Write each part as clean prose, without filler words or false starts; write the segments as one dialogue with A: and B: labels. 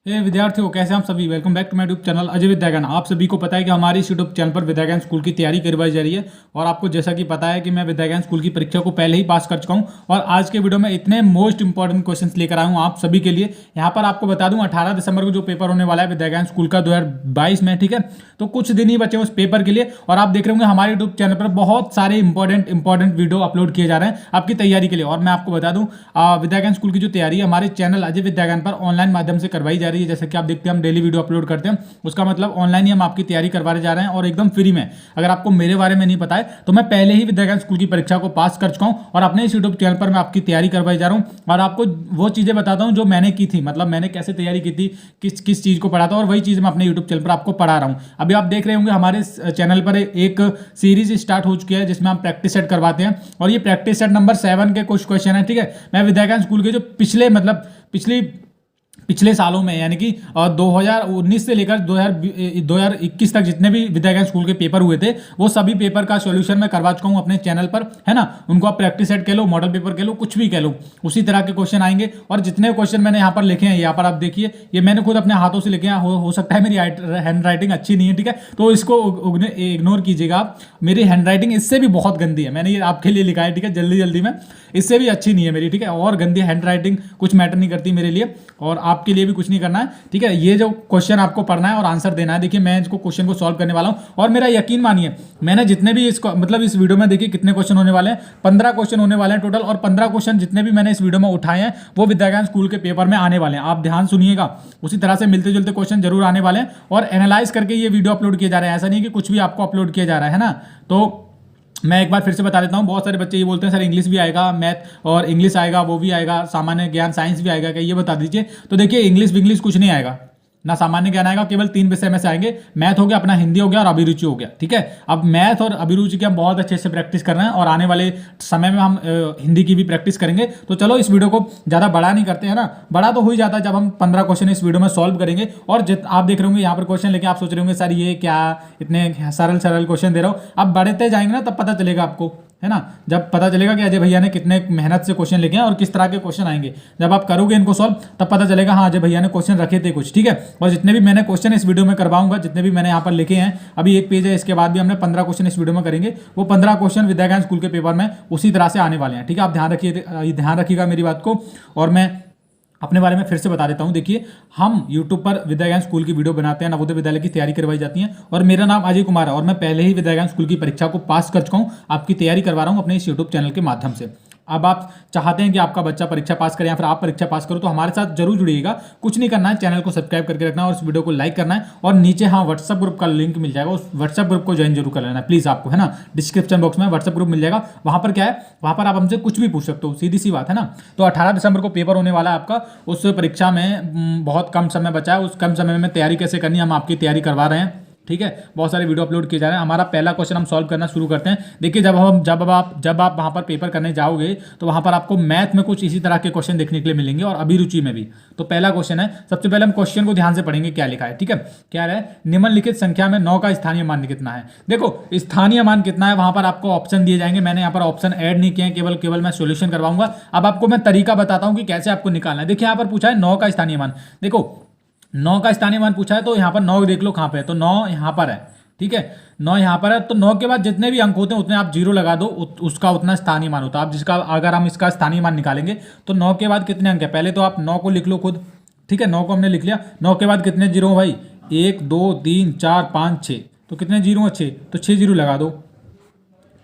A: विद्यार्थियों कैसे हम सभी welcome back to my YouTube channel Ajay Vidyagyan. आप सभी को पता है कि हमारी इस यूट्यूब चैनल पर विद्याज्ञान स्कूल की तैयारी करवाई जा रही है और आपको जैसा कि पता है कि मैं विद्याज्ञान स्कूल की परीक्षा को पहले ही पास कर चुका हूं और आज के वीडियो में इतने मोस्ट इंपॉर्टेंट क्वेश्चंस लेकर आया हूं आप सभी के लिए। यहाँ पर आपको बता दूं 18 दिसंबर को जो पेपर होने वाला है विद्याज्ञान स्कूल का 2022 में, ठीक है। तो कुछ दिन ही बचे उस पेपर के लिए और आप देख रहे होंगे हमारे यूट्यूब चैनल पर बहुत सारे इंपॉर्टेंट वीडियो अपलोड किए जा रहे हैं आपकी तैयारी के लिए। और मैं आपको बता दूं विद्याज्ञान स्कूल की जो तैयारी है हमारे चैनल अजय विद्याज्ञान पर ऑनलाइन माध्यम से करवाई जा रही है। जैसे कि आप देखते हैं हम डेली वीडियो अपलोड करते हैं, उसका मतलब ऑनलाइन ही हम आपकी तैयारी करवाने जा रहे हैं और एकदम फ्री में। अगर आपको मेरे बारे में नहीं पता है तो मैं पहले ही विद्याज्ञान स्कूल की परीक्षा को पास कर चुका हूं और अपने इस यूट्यूब चैनल पर मैं आपकी तैयारी करवाई जा रहा हूं और आपको वो चीजें बताता हूं जो मैंने की थी, मतलब मैंने कैसे तैयारी की थी, किस चीज को पढ़ा था और वही चीज मैं अपने यूट्यूब चैनल पर आपको पढ़ा रहा हूं। अभी आप देख रहे होंगे हमारे चैनल पर एक सीरीज स्टार्ट हो चुकी है जिसमें हम प्रैक्टिस सेट करवाते हैं और ये प्रैक्टिस सेट नंबर 7 के कुछ क्वेश्चन है, ठीक है। मैं विद्याज्ञान स्कूल के जो पिछले सालों में यानी कि 2019 से लेकर 2021 तक जितने भी विद्याज्ञान स्कूल के पेपर हुए थे वो सभी पेपर का सॉल्यूशन मैं करवा चुका हूं अपने चैनल पर, है ना। उनको आप प्रैक्टिस सेट कह लो, मॉडल पेपर कह लो, कुछ भी कह लो, उसी तरह के क्वेश्चन आएंगे। और जितने क्वेश्चन मैंने यहाँ पर लिखे हैं, यहाँ पर आप देखिए, ये मैंने खुद अपने हाथों से लिखे हैं। हो सकता है मेरी हैंड राइटिंग अच्छी नहीं है, ठीक है, तो इसको इग्नोर कीजिएगा आप। मेरी हैंड राइटिंग इससे भी बहुत गंदी है, मैंने ये आपके लिए लिखा है, ठीक है, जल्दी में, इससे भी अच्छी नहीं है मेरी, ठीक है। और गंदी हैंड राइटिंग कुछ मैटर नहीं करती मेरे लिए और आपके लिए भी कुछ नहीं करना है, ठीक है। ये जो क्वेश्चन आपको पढ़ना है और आंसर देना है, देखिए मैं इसको क्वेश्चन को सॉल्व करने वाला हूं और मेरा यकीन मानिए मैंने जितने भी इसको मतलब इस वीडियो में देखिए कितने क्वेश्चन होने वाले हैं, 15 क्वेश्चन होने वाले हैं टोटल। और 15 क्वेश्चन जितने भी मैंने इस वीडियो में उठाए हैं वो विद्याज्ञान स्कूल के पेपर में आने वाले हैं। आप ध्यान सुनिएगा, उसी तरह से मिलते जुलते क्वेश्चन जरूर आने वाले हैं और एनालाइज करके ये वीडियो अपलोड किए जा रहे हैं। ऐसा नहीं कि कुछ भी आपको अपलोड किया जा रहा है ना। तो मैं एक बार फिर से बता देता हूँ, बहुत सारे बच्चे ये बोलते हैं सर इंग्लिश भी आएगा, मैथ और इंग्लिश आएगा, वो भी आएगा, सामान्य ज्ञान साइंस भी आएगा क्या, ये बता दीजिए। तो देखिए इंग्लिश कुछ नहीं आएगा, ना सामान्य ज्ञान आएगा, केवल 3 विषय में से आएंगे। मैथ हो गया, अपना हिंदी हो गया और अभिरुचि हो गया, ठीक है। अब मैथ और अभिरुचि की हम बहुत अच्छे से प्रैक्टिस कर रहे हैं और आने वाले समय में हम हिंदी की भी प्रैक्टिस करेंगे। तो चलो इस वीडियो को ज़्यादा बड़ा नहीं करते हैं ना, बड़ा तो हो ही जाता है जब हम 15 क्वेश्चन इस वीडियो में सॉल्व करेंगे। और आप देख रहे होंगे यहाँ पर क्वेश्चन लेके आप सोच रहे होंगे सर ये क्या इतने सरल क्वेश्चन दे रहा हूँ। अब बढ़ते जाएंगे ना तब पता चलेगा आपको, है ना। जब पता चलेगा कि अजय भैया ने कितने मेहनत से क्वेश्चन लिखे हैं और किस तरह के क्वेश्चन आएंगे, जब आप करोगे इनको सॉल्व तब पता चलेगा हाँ अजय भैया ने क्वेश्चन रखे थे कुछ, ठीक है। और जितने भी मैंने क्वेश्चन इस वीडियो में करवाऊंगा, जितने भी मैंने यहाँ पर लिखे हैं, अभी एक पेज है, इसके बाद भी हमने 15 क्वेश्चन इस वीडियो में करेंगे। वो 15 क्वेश्चन विद्याज्ञान स्कूल के पेपर में उसी तरह से आने वाले हैं, ठीक है। आप ध्यान रखिएगा मेरी बात को। और मैं अपने बारे में फिर से बता देता हूं, देखिए हम YouTube पर विद्याज्ञान स्कूल की वीडियो बनाते हैं, नवोदय विद्यालय की तैयारी करवाई जाती है और मेरा नाम अजय कुमार है और मैं पहले ही विद्याज्ञान स्कूल की परीक्षा को पास कर चुका हूं। आपकी तैयारी करवा रहा हूं अपने इस YouTube चैनल के माध्यम से। अब आप चाहते हैं कि आपका बच्चा परीक्षा पास करे या फिर आप परीक्षा पास करो तो हमारे साथ जरूर जुड़िएगा। कुछ नहीं करना है, चैनल को सब्सक्राइब करके रखना है और इस वीडियो को लाइक करना है और नीचे हाँ व्हाट्सएप ग्रुप का लिंक मिल जाएगा, उस व्हाट्सएप ग्रुप को ज्वाइन जरूर कर लेना है प्लीज़ आपको, है ना। डिस्क्रिप्शन बॉक्स में व्हाट्सएप ग्रुप मिल जाएगा, वहाँ पर क्या है, वहाँ पर आप हमसे कुछ भी पूछ सकते हो, सीधी सी बात है ना। तो 18 दिसंबर को पेपर होने वाला है आपका, उस परीक्षा में बहुत कम समय बचा है, उस कम समय में तैयारी कैसे करनी है हम आपकी तैयारी करवा रहे हैं, ठीक है। बहुत सारे वीडियो अपलोड किए जा रहे हैं। हमारा पहला क्वेश्चन हम सॉल्व करना शुरू करते हैं। देखिए जब आप वहाँ पर पेपर करने जाओगे तो वहाँ पर आपको मैथ में कुछ इसी तरह के क्वेश्चन देखने के लिए मिलेंगे और अभिरुचि में भी। तो पहला क्वेश्चन है, सबसे पहले हम क्वेश्चन को ध्यान से पढ़ेंगे क्या लिखा है, ठीक है। क्या है, निम्नलिखित संख्या में 9 का स्थानीय मान कितना है। देखो स्थानीय मान कितना है, वहाँ पर आपको ऑप्शन दिए जाएंगे। मैंने यहाँ पर ऑप्शन ऐड नहीं किए हैं, केवल मैं सोल्यूशन करवाऊंगा। अब आपको मैं तरीका बताता हूँ कि कैसे आपको निकालना है। देखिए यहाँ पर पूछा है 9 का स्थानीय मान, देखो 9 का स्थानीय मान पूछा है तो यहाँ पर 9 देख लो कहाँ पे है, तो 9 यहाँ पर है, ठीक है। 9 यहाँ पर है तो 9 के बाद जितने भी अंक होते हैं उतने आप 0 लगा दो, उसका उतना स्थानीय मान होता है। आप जिसका अगर हम इसका स्थानीय मान निकालेंगे तो 9 के बाद कितने अंक है, पहले तो आप 9 को लिख लो खुद, ठीक है। 9 को हमने लिख लिया, 9 के बाद कितने जीरो भाई, 1 2 3 4 5 6, तो कितने जीरो हैं 6, तो 6 जीरो लगा दो,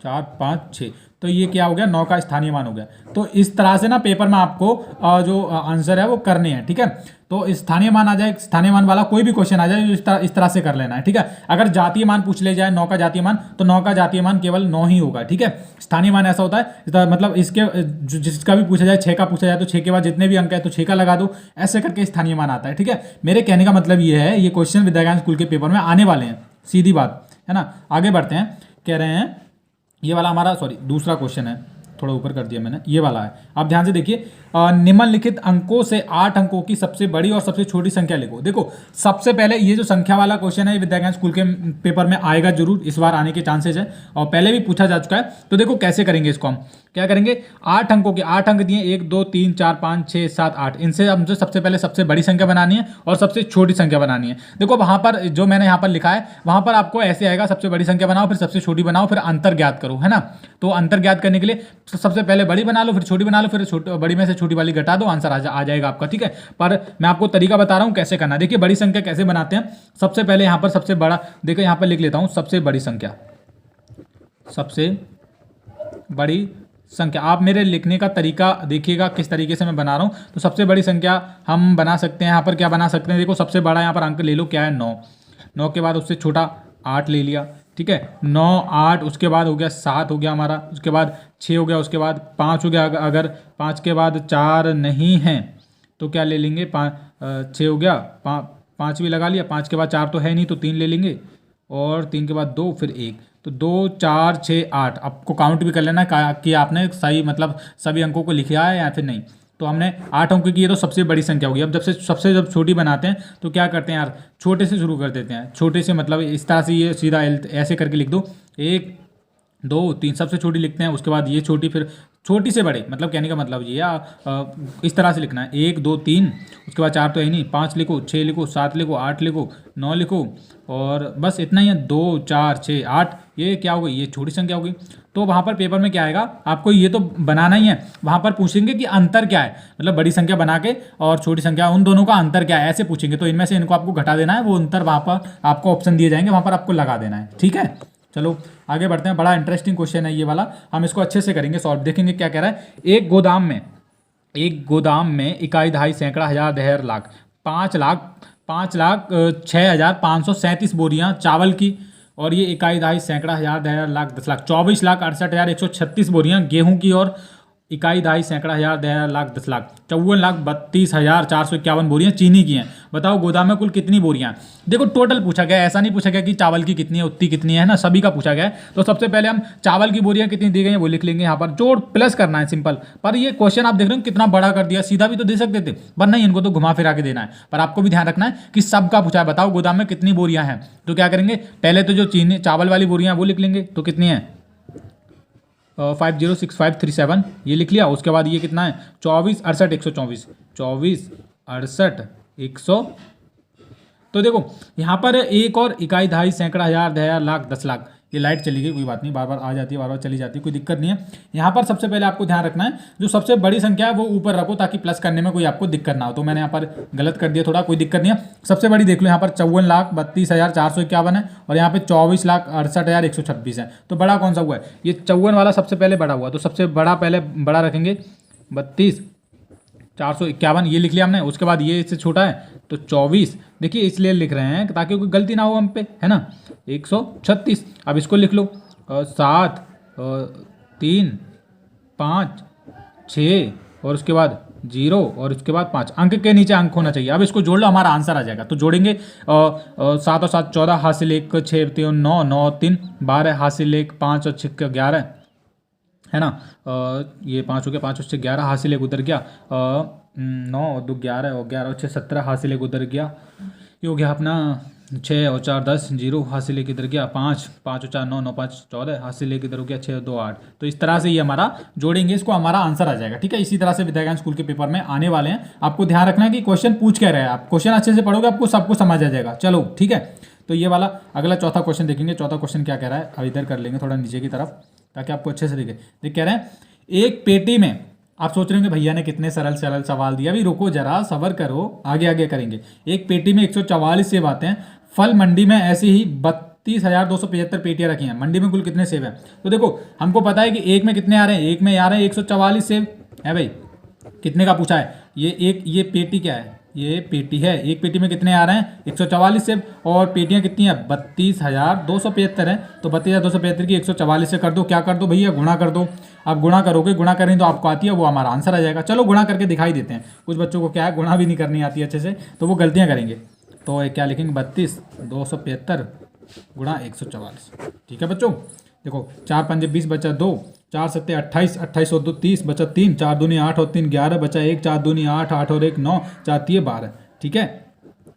A: 4 5 6, तो ये क्या हो गया, 9 का स्थानीय मान हो गया। तो इस तरह से ना पेपर में आपको जो आंसर है वो करने हैं, ठीक है। तो स्थानीय मान आ जाए, स्थानीय मान वाला कोई भी क्वेश्चन आ जाए इस तरह से कर लेना है, ठीक है। अगर जातीय मान पूछ ले जाए 9 का जातीय मान, तो 9 का जातीय मान केवल 9 ही होगा, ठीक है। स्थानीय मान ऐसा होता है मतलब इसके जिसका भी पूछा जाए, 6 का पूछा जाए तो 6 के बाद जितने भी अंक है तो 6 का लगा दो, ऐसे करके स्थानीय मान आता है, ठीक है। मेरे कहने का मतलब ये है, ये क्वेश्चन विद्याज्ञान स्कूल के पेपर में आने वाले हैं, सीधी बात है ना। आगे बढ़ते हैं, कह रहे हैं ये वाला हमारा दूसरा क्वेश्चन है, थोड़ा ऊपर कर दिया मैंने, ये वाला है। आप ध्यान से देखिए, निम्नलिखित अंकों से 8 अंकों की सबसे बड़ी और सबसे छोटी संख्या लिखो। देखो सबसे पहले ये जो संख्या वाला क्वेश्चन है, विद्या ज्ञान स्कूल के पेपर में आएगा जरूर, इस बार आने के चांसेस है और पहले भी पूछा जा चुका है। तो देखो कैसे करेंगे इसको, हम क्या करेंगे, 8 अंकों के 8 अंक दिए, 1 2 3 4 5 6 7 8, इनसे हमसे सबसे पहले सबसे बड़ी संख्या बनानी है और सबसे छोटी संख्या बनानी है। देखो वहां पर जो मैंने यहाँ पर लिखा है, वहां पर आपको ऐसे आएगा, सबसे बड़ी संख्या बनाओ, फिर सबसे छोटी बनाओ, फिर अंतर ज्ञात करो, है ना। तो अंतर ज्ञात करने के लिए सबसे पहले बड़ी बना लो, फिर छोटी बना लो, फिर बड़ी में से छोटी वाली घटा दो, आंसर आ जाएगा आपका, ठीक है। पर मैं आपको तरीका बता रहा हूँ कैसे करना। देखिए बड़ी संख्या कैसे बनाते हैं, सबसे पहले यहाँ पर सबसे बड़ा, देखो यहाँ पर लिख लेता हूँ, सबसे बड़ी संख्या, सबसे बड़ी संख्या। आप मेरे लिखने का तरीका देखिएगा किस तरीके से मैं बना रहा हूँ। तो सबसे बड़ी संख्या हम बना सकते हैं, यहाँ पर क्या बना सकते हैं, देखो सबसे बड़ा यहाँ पर अंक ले लो, क्या है 9, 9 के बाद उससे छोटा 8 ले लिया, ठीक है, 9 8, उसके बाद हो गया 7 हो गया हमारा, उसके बाद 6 हो गया, उसके बाद 5 हो गया, अगर 5 के बाद 4 नहीं है तो क्या ले लेंगे, 6 हो गया, 5 भी लगा लिया, 5 के बाद 4 तो है नहीं तो 3 ले लेंगे, और 3 के बाद 2, फिर 1, तो 2 4 6 8। आपको काउंट भी कर लेना कि आपने सही मतलब सभी अंकों को लिखा है या फिर नहीं। तो हमने 8 अंक की, ये तो सबसे बड़ी संख्या होगी। अब जब छोटी बनाते हैं तो क्या करते हैं यार, छोटे से शुरू कर देते हैं, छोटे से मतलब इस तरह से, ये सीधा ऐसे करके लिख दो, 1 2 3 सबसे छोटी लिखते हैं, उसके बाद ये छोटी, फिर छोटी से बड़े, मतलब कहने का मतलब ये इस तरह से लिखना है, 1 2 3, उसके बाद 4 तो है नहीं, 5 लिखो, 6 लिखो, 7 लिखो, 8 लिखो, 9 लिखो, और बस इतना ही है, 2 4 6 8, ये क्या हो गई, ये छोटी संख्या हो गई। तो वहाँ पर पेपर में क्या आएगा, आपको ये तो बनाना ही है, वहाँ पर पूछेंगे कि अंतर क्या है, मतलब बड़ी संख्या बना के और छोटी संख्या, उन दोनों का अंतर क्या है, ऐसे पूछेंगे। तो इनमें से इनको आपको घटा देना है, वो अंतर वहाँ पर आपको ऑप्शन दिए जाएंगे, वहाँ पर आपको लगा देना है, ठीक है। चलो आगे बढ़ते हैं, बड़ा इंटरेस्टिंग क्वेश्चन है ये वाला, हम इसको अच्छे से करेंगे सॉल्व। देखेंगे क्या कह रहा है, एक गोदाम में इकाई दहाई सैकड़ा हजार दहर लाख 5 लाख 6,537 बोरियां चावल की, और ये इकाई दहाई सैकड़ा हजार दहर लाख 10 लाख 24,68,136 बोरियां गेहूं की, और इकाई दहाई सैकड़ा हजार दहर लाख 10 लाख 54,32,451 बोरियां चीनी की हैं। बताओ गोदाम में कुल कितनी बोरियां हैं। देखो टोटल पूछा गया है, ऐसा नहीं पूछा गया कि चावल की कितनी है उतनी कितनी है ना, सभी का पूछा गया है। तो सबसे पहले हम चावल की बोरियां कितनी दी गई हैं वो लिख लेंगे, यहाँ पर जोड़ प्लस करना है सिंपल। पर ये क्वेश्चन आप देख रहे हो कितना बड़ा कर दिया, सीधा भी तो दे सकते थे पर नहीं, इनको तो घुमा फिरा के देना है। पर आपको भी ध्यान रखना है कि सबका पूछा है, बताओ गोदाम में कितनी बोरियां हैं। तो क्या करेंगे, पहले तो जो चीनी चावल वाली बोरियां वो लिख लेंगे, तो कितनी है 506537 ये लिख लिया। उसके बाद ये कितना है 24 68 124 तो देखो यहाँ पर एक और इकाई दहाई सैकड़ा हजार दहर लाख 10 लाख, ये लाइट चली गई, कोई बात नहीं, बार बार आ जाती है, बार बार चली जाती है, कोई दिक्कत नहीं है। यहाँ पर सबसे पहले आपको ध्यान रखना है, जो सबसे बड़ी संख्या है वो ऊपर रखो ताकि प्लस करने में कोई आपको दिक्कत ना हो। तो मैंने यहाँ पर गलत कर दिया थोड़ा, कोई दिक्कत नहीं है। सबसे बड़ी देख लो, यहाँ पर 54,32,451 है, और यहाँ पे 24,68,126 है। तो बड़ा कौन सा हुआ है, ये 54 वाला सबसे पहले बड़ा हुआ, तो सबसे बड़ा पहले बड़ा रखेंगे 32,451 ये लिख लिया हमने। उसके बाद ये इससे छोटा है तो 24, देखिए इसलिए लिख रहे हैं ताकि कोई गलती ना हो हम पे, है ना, 136। अब इसको लिख लो 7 3 5 6 और उसके बाद 0 और उसके बाद 5, अंक के नीचे अंक होना चाहिए। अब इसको जोड़ लो, हमारा आंसर आ जाएगा। तो जोड़ेंगे 7 और 7 14, हासिल 1 6 3 9 9 3 12, हासिल 1 5 और 6 11 है ना, ये 5 हो गया, 5 और 6 11, हासिल 1 उधर गया, 9 और 2 11 और 11 और 6 17, हासिल 1 उधर गया, ये हो गया अपना 6 और 4 10, 0 हासिल 1 इधर गया, 5 5 और 4 9 9 5 14, हासिल 1 इधर हो गया, 6 और 2 8। तो इस तरह से ये हमारा जोड़ेंगे, इसको हमारा आंसर आ जाएगा, ठीक है। इसी तरह से विद्या ज्ञान स्कूल के पेपर में आने वाले हैं, आपको ध्यान रखना है कि क्वेश्चन पूछ क्या रहे हैं। आप क्वेश्चन अच्छे से पढ़ोगे आपको सब कुछ समझ आ जाएगा। चलो ठीक है, तो ये वाला अगला चौथा क्वेश्चन देखेंगे। चौथा क्वेश्चन क्या कह रहा है, अब इधर कर लेंगे थोड़ा नीचे की तरफ ताकि आपको अच्छे से दिखे। देख कह रहे हैं एक पेटी में, आप सोच रहे होंगे भैया ने कितने सरल सरल सवाल दिया, अभी रुको जरा सबर करो, आगे आगे करेंगे। एक पेटी में 144 सेब आते हैं, फल मंडी में ऐसे ही 32,275 पेटियां रखी हैं, मंडी में कुल कितने सेब हैं। तो देखो हमको पता है कि एक में कितने आ रहे हैं, एक में आ रहे हैं 144 सेब है भाई, कितने का पूछा है, ये पेटी क्या है, ये पेटी है, एक पेटी में कितने आ रहे हैं 144 सेब, और पेटियां कितनी है 32,275 है। तो 32,275 की 144 से कर दो, क्या कर दो भैया गुणा कर दो। आप गुणा करोगे, गुणा करें तो आपको आती है, वो हमारा आंसर आ जाएगा। चलो गुणा करके दिखाई देते हैं, कुछ बच्चों को क्या है गुणा भी नहीं करनी आती अच्छे से, तो वो गलतियां करेंगे। तो क्या लिखेंगे 32,275 गुणा 144, ठीक है बच्चों। देखो 4 5 20 बचा 2, 4 सत्ते 28, 28 और 2 30, बचा 3, 4 दूनी 8 और 3 11, बचा 1, 4 दूनी 8, 8 और 1 9, 4 3 12। ठीक है,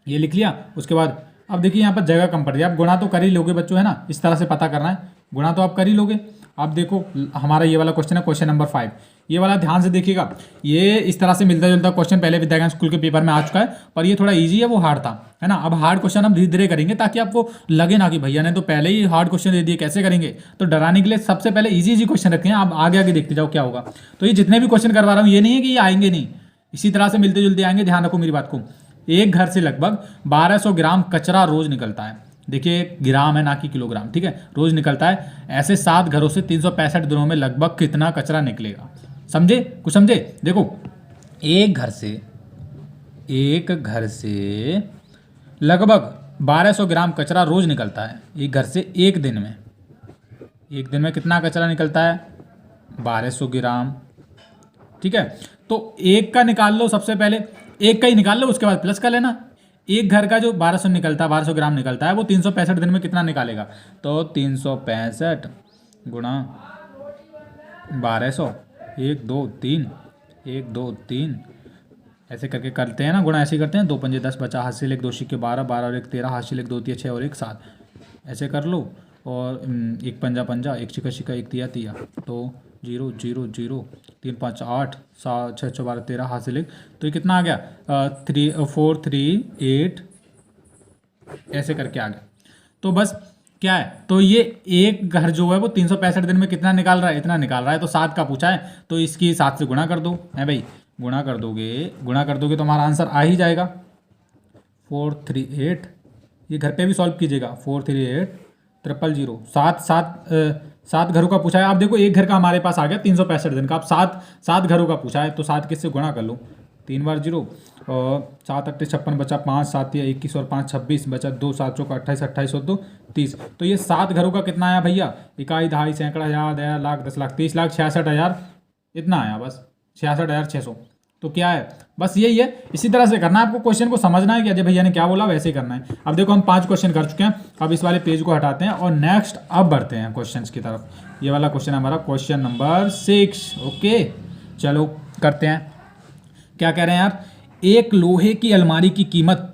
A: ये लिख लिया। उसके बाद अब देखिए यहाँ पर जगह कम पड़ रही है, आप गुणा तो कर ही लोगे बच्चों, है ना, इस तरह से पता करना है, गुणा तो आप कर ही लोगे। अब देखो हमारा ये वाला क्वेश्चन है, क्वेश्चन नंबर 5, ये वाला ध्यान से देखिएगा। ये इस तरह से मिलता जुलता क्वेश्चन पहले विद्या ज्ञान स्कूल के पेपर में आ चुका है, पर ये थोड़ा इजी है, वो हार्ड था, है ना। अब हार्ड क्वेश्चन हम धीरे धीरे करेंगे ताकि आपको लगे ना कि भैया ने तो पहले ही हार्ड क्वेश्चन दे दिए, कैसे करेंगे। तो डराने के लिए सबसे पहले इजी क्वेश्चन रखे हैं, आप आगे आगे देखते जाओ क्या होगा। तो ये जितने भी क्वेश्चन करवा रहा हूँ ये नहीं है कि ये आएंगे नहीं, इसी तरह से मिलते जुलते आएंगे, ध्यान रखो मेरी बात को। एक घर से लगभग 1200 ग्राम कचरा रोज निकलता है। देखिए ग्राम है ना कि किलोग्राम, ठीक है, रोज निकलता है। ऐसे 7 घरों से 365 दिनों में लगभग कितना कचरा निकलेगा? समझे, कुछ समझे? देखो एक घर से लगभग 1200 ग्राम कचरा रोज निकलता है एक घर से। एक दिन में कितना कचरा निकलता है? 1200 ग्राम। ठीक है, तो एक का निकाल लो, सबसे पहले एक का ही निकाल लो, उसके बाद प्लस कर लेना। एक घर का जो 1200 ग्राम निकलता है वो 365 दिन में कितना निकालेगा? तो 365 गुणा 1200, 1 2 3, 1 2 3 ऐसे करके करते हैं ना, गुणा ऐसे ही करते हैं। 2 पंजे 10, बचा हाथ से 1 2 सिक्के 12, 12 और 1 13, हाथ से 1 2 3 6 और 1 7, ऐसे कर लो। और 1 पंजा पंजा, 1 छिका छिका, 1 तिया तिया, तो 0 0 0, 3 5 8, 7 6 6 12 13, हाथ से लिख। तो ये कितना आ गया? 3 4 3 8, ऐसे करके आ गया। तो बस क्या है, तो ये एक घर जो है वो 365 दिन में कितना निकाल रहा है? इतना निकाल रहा है। तो 7 का पूछा है तो इसकी 7 से गुणा कर दो, है भाई, गुणा कर दोगे तो हमारा आंसर आ ही जाएगा 438। ये घर पे भी सॉल्व कीजिएगा, 438 000। 7 घरों का पूछा है। आप देखो एक घर का हमारे पास आ गया 365 दिन का। आप 7 घरों का पूछा है तो 7 किससे गुणा कर लो, 3 बार 0, और 7 8 56, बचा 5, 7 21 और 5 26, बचा 2, 7 चौका 28, 28 और 2 30। तो ये 7 घरों का कितना आया भैया? इकाई, दहाई, सैकड़ा, हजार, लाख, 10 लाख, 30 लाख 66,000, इतना आया बस, 66,600। तो क्या है, बस यही है। इसी तरह से करना है आपको, क्वेश्चन को समझना है कि अजय भैया ने क्या बोला, वैसे ही करना है। अब देखो हम 5 क्वेश्चन कर चुके हैं, अब इस वाले पेज को हटाते हैं और नेक्स्ट अब बढ़ते हैं क्वेश्चंस की तरफ। ये वाला क्वेश्चन हमारा क्वेश्चन नंबर 6। ओके चलो करते हैं। क्या कह रहे हैं यार? एक लोहे की अलमारी की कीमत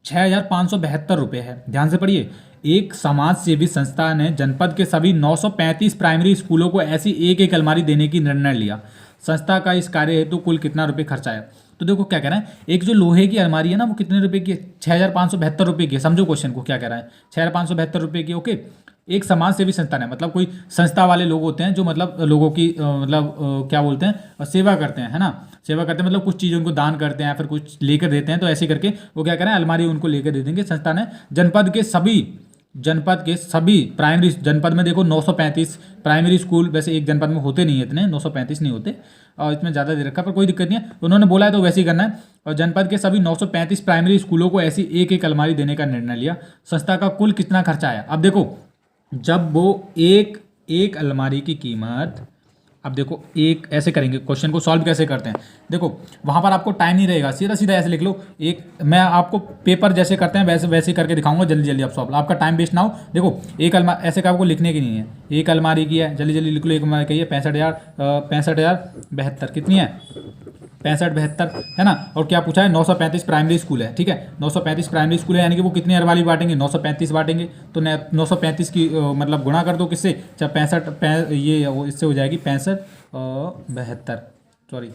A: 6,572 रुपये है। ध्यान से पढ़िए। एक समाज सेवी संस्था ने जनपद के सभी 935 प्राइमरी स्कूलों को ऐसी एक अलमारी देने की निर्णय लिया। संस्था का इस कार्य हेतु कुल कितना रुपये खर्चा है? तो देखो क्या कह रहा है, एक जो लोहे की अलमारी है ना वो कितने रुपए की है? 6,572 रुपये की है। समझो क्वेश्चन को क्या कह रहा है, 6,572 रुपये की। ओके, एक समाज सेवी संस्था ने, मतलब कोई संस्था वाले लोग होते हैं जो मतलब लोगों की क्या बोलते हैं, सेवा करते हैं, है ना, सेवा करते हैं, मतलब कुछ चीज़ उनको दान करते हैं या फिर कुछ लेकर देते हैं। तो ऐसे करके वो क्या करें, अलमारी उनको लेकर दे देंगे। संस्था ने जनपद के सभी प्राइमरी, जनपद में देखो 935 प्राइमरी स्कूल, वैसे एक जनपद में होते नहीं है इतने, 935 नहीं होते, और इसमें ज़्यादा दे रखा, पर कोई दिक्कत नहीं है, उन्होंने बोला है तो वैसे ही करना है। और जनपद के सभी 935 प्राइमरी स्कूलों को ऐसी एक अलमारी देने का निर्णय लिया। संस्था का कुल कितना खर्चा आया? अब देखो जब वो एक अलमारी की कीमत, अब देखो एक ऐसे करेंगे, क्वेश्चन को सॉल्व कैसे करते हैं, देखो वहाँ पर आपको टाइम नहीं रहेगा, सीधा सीधा ऐसे लिख लो। एक मैं आपको पेपर जैसे करते हैं वैसे करके दिखाऊंगा, जल्दी जल्दी आप सॉल्व, आपका टाइम वेस्ट ना हो। देखो एक अलमारी ऐसे का आपको लिखने की नहीं है, एक अलमारी की है, जल्दी जल्दी लिख लो। एक अलमारी की है 65,072, कितनी है? 65,72, है ना। और क्या पूछा है? 935 प्राइमरी स्कूल है, ठीक है, 935 प्राइमरी स्कूल है, यानी कि वो कितनी अलमारी बांटेंगे? 935 बांटेंगे। तो 935 की मतलब गुणा कर दो किससे? जब 65 ये इससे हो जाएगी 65 और 72, सॉरी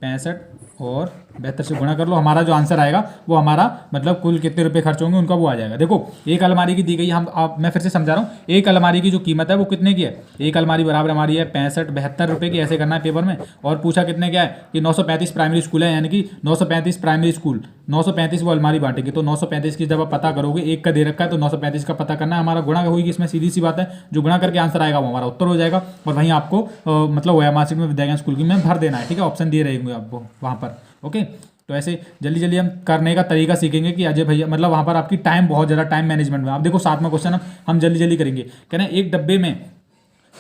A: 65 और 72 से गुणा कर लो। हमारा जो आंसर आएगा वो हमारा मतलब कुल कितने रुपए खर्च होंगे उनका वो आ जाएगा। देखो एक अलमारी की दी गई, मैं फिर से समझा रहा हूँ, एक अलमारी की जो कीमत है वो कितने की है? एक अलमारी बराबर हमारी है 65-72 रुपये की, ऐसे करना है पेपर में। और पूछा कितने क्या है कि 935 प्राइमरी स्कूल है, यानी कि 935 प्राइमरी स्कूल, 935 वो अलमारी बांटेगी। तो 935 की जब आप पता करोगे, एक का दे रखा है तो 935 का पता करना है, हमारा गुणा होगी इसमें, सीधी सी बात है। जो गुणा करके आंसर आएगा वो हमारा उत्तर हो जाएगा, और वहीं आपको मतलब ओया मार्कशीट में विद्या ज्ञान स्कूल की में भर देना है, ठीक है, ऑप्शन दिए रहेंगे आपको वहाँ पर। ओके, तो ऐसे जल्दी जल्दी हम करने का तरीका सीखेंगे कि अजय भैया मतलब वहाँ पर आपकी टाइम बहुत ज़्यादा, टाइम मैनेजमेंट में। आप देखो 7वां क्वेश्चन हम जल्दी जल्दी करेंगे। कह रहे हैं एक डब्बे में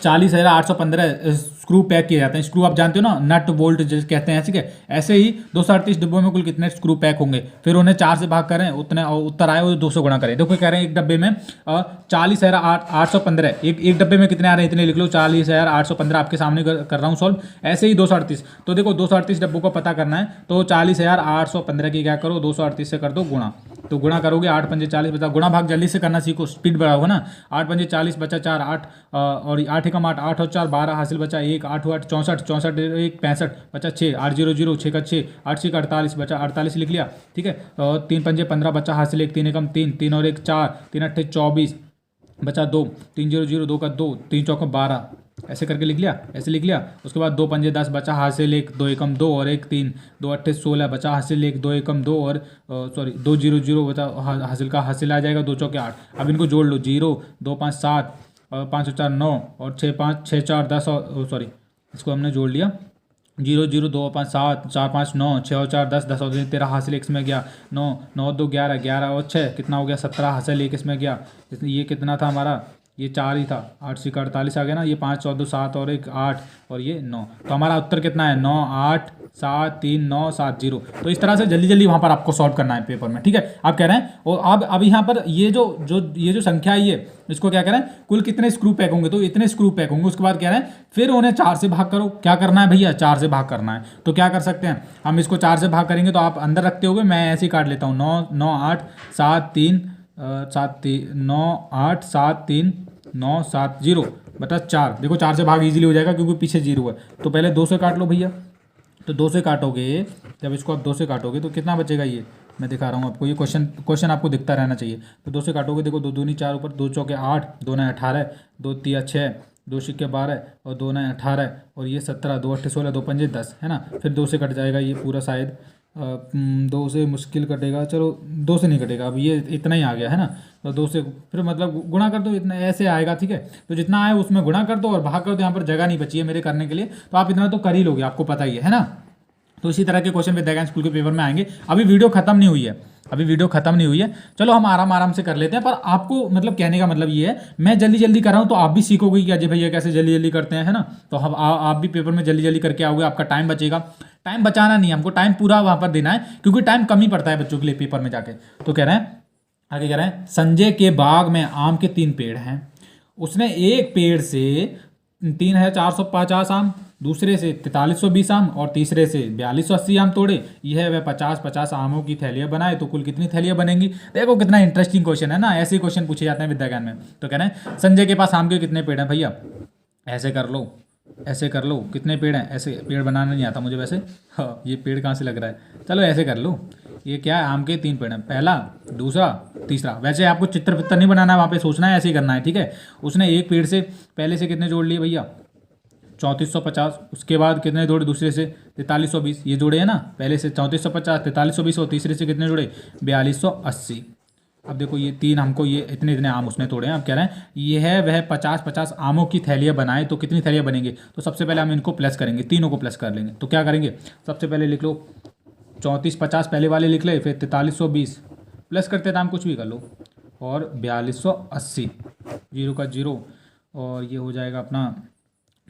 A: 40,815 स्क्रू पैक किए जाते हैं। स्क्रू आप जानते हो ना, नट बोल्ट जैसे कहते हैं, ठीक है। ऐसे ही 238 डिब्बों में कुल कितने स्क्रू पैक होंगे, फिर उन्हें 4 से भाग करें, उतने और उत्तर आए वो 200 गुणा करें। देखो कह रहे हैं एक डब्बे में 40,815, एक डब्बे में कितने आ रहे हैं इतने लिख लो, 40,815 आपके सामने कर रहा हूँ सॉल्व। ऐसे ही 238, तो देखो 238 डब्बों को पता करना है, तो 40,815 की क्या करो, 238 से कर दो गुणा, तो गुणा करोगे 8 पंजे 40 बचा, गुणा भाग जल्दी से करना सीखो, स्पीड बढ़ाओगे ना। 8 पंजे 40 बचा 4, 8 और 8 एकम 8, 8 और 4 12 हासिल बचा 1, 8 8 64, 64 1 65 बचा 6, 8 0 0 6 का 6, 8 6 48 बचा 48 लिख लिया, ठीक है। और 3 पंजे 15 बचा हासिल 1, 3 एकम 3, 3 और 1 4, 3 8 24 बचा 2, 3 0 0 2 का 2, 3 चौका 12, ऐसे करके लिख लिया, ऐसे लिख लिया। उसके बाद 2 पंजे 10 बचा हासिल 1, 2 एकम 2 और 1 3, 2 अट्ठे 16 बचा हासिल 1, 2 एकम 2 और सॉरी 2 0 0 बचा हासिल का हासिल आ जाएगा 2 चौके 8। अब इनको जोड़ लो, 0 2 5 7 और 5 4 9 और 6 5 6 4 10 और सॉरी इसको हमने जोड़ लिया, 0 0 2 5 7 4 5 9 6 और 4 10 10 और 13 हासिल एक इसमें गया, 9 9 2 11 11 और 6 कितना हो गया 17 हासिल एक इसमें गया। ये कितना था हमारा, ये 4 ही था, 8 6 48 आ गया ना, ये 5 14 7 और 1 8 और ये 9, तो हमारा उत्तर कितना है 9 8 7 3 9 7 0। तो इस तरह से जल्दी जल्दी वहाँ पर आपको सॉल्व करना है पेपर में, ठीक है। आप कह रहे हैं और अब यहाँ पर ये जो संख्या है ये इसको क्या कह रहे हैं, कुल कितने स्क्रू पैक होंगे, तो इतने स्क्रू पैक होंगे। उसके बाद कह रहे हैं फिर उन्हें 4 से भाग करो, क्या करना है भैया 4 से भाग करना है। तो क्या कर सकते हैं हम, इसको 4 से भाग करेंगे तो आप अंदर रखते होगे, मैं ऐसे ही काट लेता हूँ, 9 9 8 7 3 7 9 8 7 3 9 7 0 बटा 4। देखो 4 से भाग इजीली हो जाएगा क्योंकि पीछे 0 है, तो पहले 2 से काट लो भैया, तो 2 से काटोगे, जब इसको आप 2 से काटोगे तो कितना बचेगा, ये मैं दिखा रहा हूँ आपको, ये क्वेश्चन आपको दिखता रहना चाहिए। तो 2 से काटोगे, देखो 2 दूनी 4 ऊपर, 2 चौके 8, 2 9 18, 2 तिया 6, 2 सिक्के 12 और 2 9 18 और ये 17, 2 अट्ठे 16, 2 पंजे 10 है ना। फिर 2 से कट जाएगा ये पूरा, शायद 2 से मुश्किल कटेगा, चलो 2 से नहीं कटेगा, अब ये इतना ही आ गया है ना, तो 2 से फिर मतलब गुणा कर दो, इतना ऐसे आएगा, ठीक है। तो जितना आए उसमें गुणा कर दो और भाग कर दो, यहाँ पर जगह नहीं बची है मेरे करने के लिए, तो आप इतना तो कर ही लोगे, आपको पता ही है ना। तो इसी तरह के क्वेश्चन विद्या स्कूल के पेपर में आएंगे। अभी वीडियो खत्म नहीं हुई है, चलो हम आराम से कर लेते हैं, पर आपको मतलब कहने का मतलब ये है, मैं जल्दी जल्दी कर रहा हूँ तो आप भी सीखोगे कि अजय भैया कैसे जल्दी जल्दी करते हैं, है ना। तो हम आप भी पेपर में जल्दी जल्दी करके आओगे, आपका टाइम बचेगा। टाइम बचाना नहीं, हमको टाइम पूरा वहाँ पर देना है, क्योंकि टाइम कम ही पड़ता है बच्चों के लिए पेपर में जाके। तो कह रहे हैं आगे, कह रहे हैं संजय के बाग में आम के 3 पेड़ हैं, उसने एक पेड़ से 3,450 आम, दूसरे से 4,320 आम और तीसरे से 4,280 आम तोड़े, यह वह 50-50 आमों की थैलियां बनाए, तो कुल कितनी थैलियां बनेंगी। देखो कितना इंटरेस्टिंग क्वेश्चन है ना, ऐसे क्वेश्चन पूछे जाते हैं विद्या ज्ञान में। तो कह रहे हैं संजय के पास आम के कितने पेड़ हैं भैया, ऐसे कर लो, ऐसे कर लो, कितने पेड़ हैं, ऐसे पेड़ बनाना नहीं आता मुझे वैसे, हाँ ये पेड़ कहाँ से लग रहा है, चलो ऐसे कर लो, ये क्या है आम के 3 पेड़ हैं, पहला दूसरा तीसरा। वैसे आपको चित्र पित्र नहीं बनाना है, वहाँ पे सोचना है, ऐसे ही करना है, ठीक है। उसने एक पेड़ से पहले से कितने जोड़ लिए भैया 3450, उसके बाद कितने जोड़े दूसरे से 4320, ये जोड़े हैं ना, पहले से 3450 4320 और तीसरे से कितने जोड़े 4280। अब देखो ये 3 हमको ये इतने आम उसने तोड़े हैं। अब कह रहे हैं ये है वह 50-50 आमों की थैलियाँ बनाए, तो कितनी थैलियाँ बनेंगे। तो सबसे पहले हम इनको प्लस करेंगे, तीनों को प्लस कर लेंगे। तो क्या करेंगे, सबसे पहले लिख लो 3450 पहले वाले लिख ले, फिर 4320 प्लस करते दाम कुछ भी कर लो और 4280, 0 का 0 और ये हो जाएगा अपना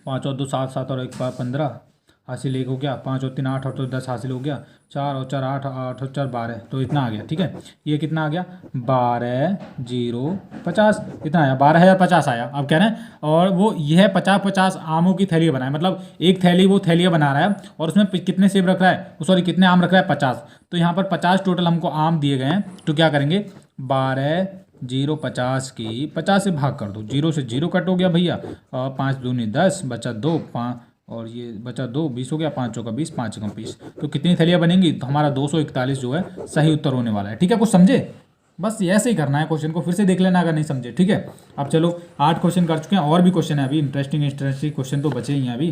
A: 5 और 2 7 7 और 1 15 हासिल 1 हो गया, 5 और 3 8 और 2 10 हासिल हो गया, 4 और 4 8 8 और 4 12, तो इतना आ गया, ठीक है। ये कितना आ गया 12,050, इतना आया 12,050 आया। अब कह रहे हैं और वो यह 50-50 आमों की थैली बनाए, मतलब एक थैली वो थैलियाँ बना रहा है और उसमें कितने सेब रख रहा है, सॉरी कितने आम रख रहा है 50। तो यहाँ पर 50 टोटल हमको आम दिए गए हैं, तो क्या करेंगे 12,050 की 50 से भाग कर दो, 0 से 0 कट हो गया भैया, 5 दूनी 10 बचा 2 5 और ये बचा 2 20 हो गया, 5 चौका 20 5 एकम 20, तो कितनी थैलियाँ बनेंगी, तो हमारा 241 जो है सही उत्तर होने वाला है, ठीक है। कुछ समझे, बस ऐसे ही करना है, क्वेश्चन को फिर से देख लेना अगर नहीं समझे, ठीक है। अब चलो 8 क्वेश्चन कर चुके हैं, और भी क्वेश्चन है अभी, इंटरेस्टिंग क्वेश्चन तो बचे ही हैं अभी।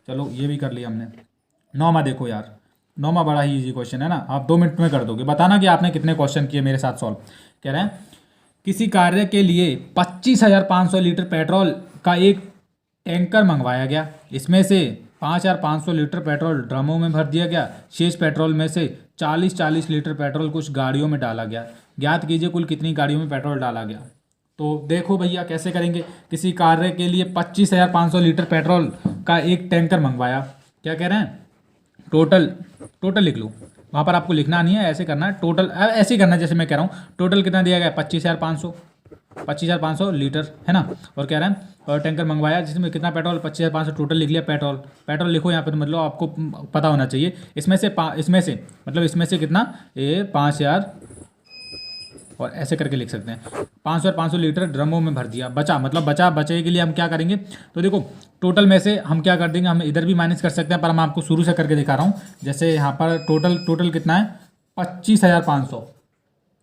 A: चलो ये भी कर लिया हमने। 9वां देखो यार, 9वां बड़ा ही ईजी क्वेश्चन है ना, आप 2 मिनट में कर दोगे, बताना कि आपने कितने क्वेश्चन किए मेरे साथ सॉल्व। कह रहे हैं किसी कार्य के लिए 25,500 लीटर पेट्रोल का एक टैंकर मंगवाया गया, इसमें से 5,500 लीटर पेट्रोल ड्रमों में भर दिया गया, शेष पेट्रोल में से 40-40 लीटर पेट्रोल कुछ गाड़ियों में डाला गया, ज्ञात कीजिए कुल कितनी गाड़ियों में पेट्रोल डाला गया। तो देखो भैया कैसे करेंगे। किसी कार्य के लिए 25,500 लीटर पेट्रोल का एक टैंकर मंगवाया। क्या कह रहे हैं, टोटल, टोटल लिख लो, वहाँ पर आपको लिखना नहीं है, ऐसे करना है टोटल, ऐसे ही करना है जैसे मैं कह रहा हूँ। टोटल कितना दिया गया है, 25,500 लीटर, है ना। और कह रहे हैं और टैंकर मंगवाया जिसमें कितना पेट्रोल, 25,500 टोटल लिख लिया। पेट्रोल, पेट्रोल लिखो यहाँ पे, तो मतलब आपको पता होना चाहिए इसमें से इसमें से कितना, ये 5,000, और ऐसे करके लिख सकते हैं 5,500 लीटर ड्रमों में भर दिया। बचा मतलब बचे के लिए हम क्या करेंगे, तो देखो टोटल में से हम क्या कर देंगे, हम इधर भी माइनस कर सकते हैं, पर मैं आपको शुरू से करके दिखा रहा हूँ। जैसे यहाँ पर टोटल कितना है, 25,500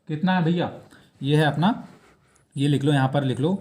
A: कितना है भैया, ये है अपना, ये लिख लो, यहाँ पर लिख लो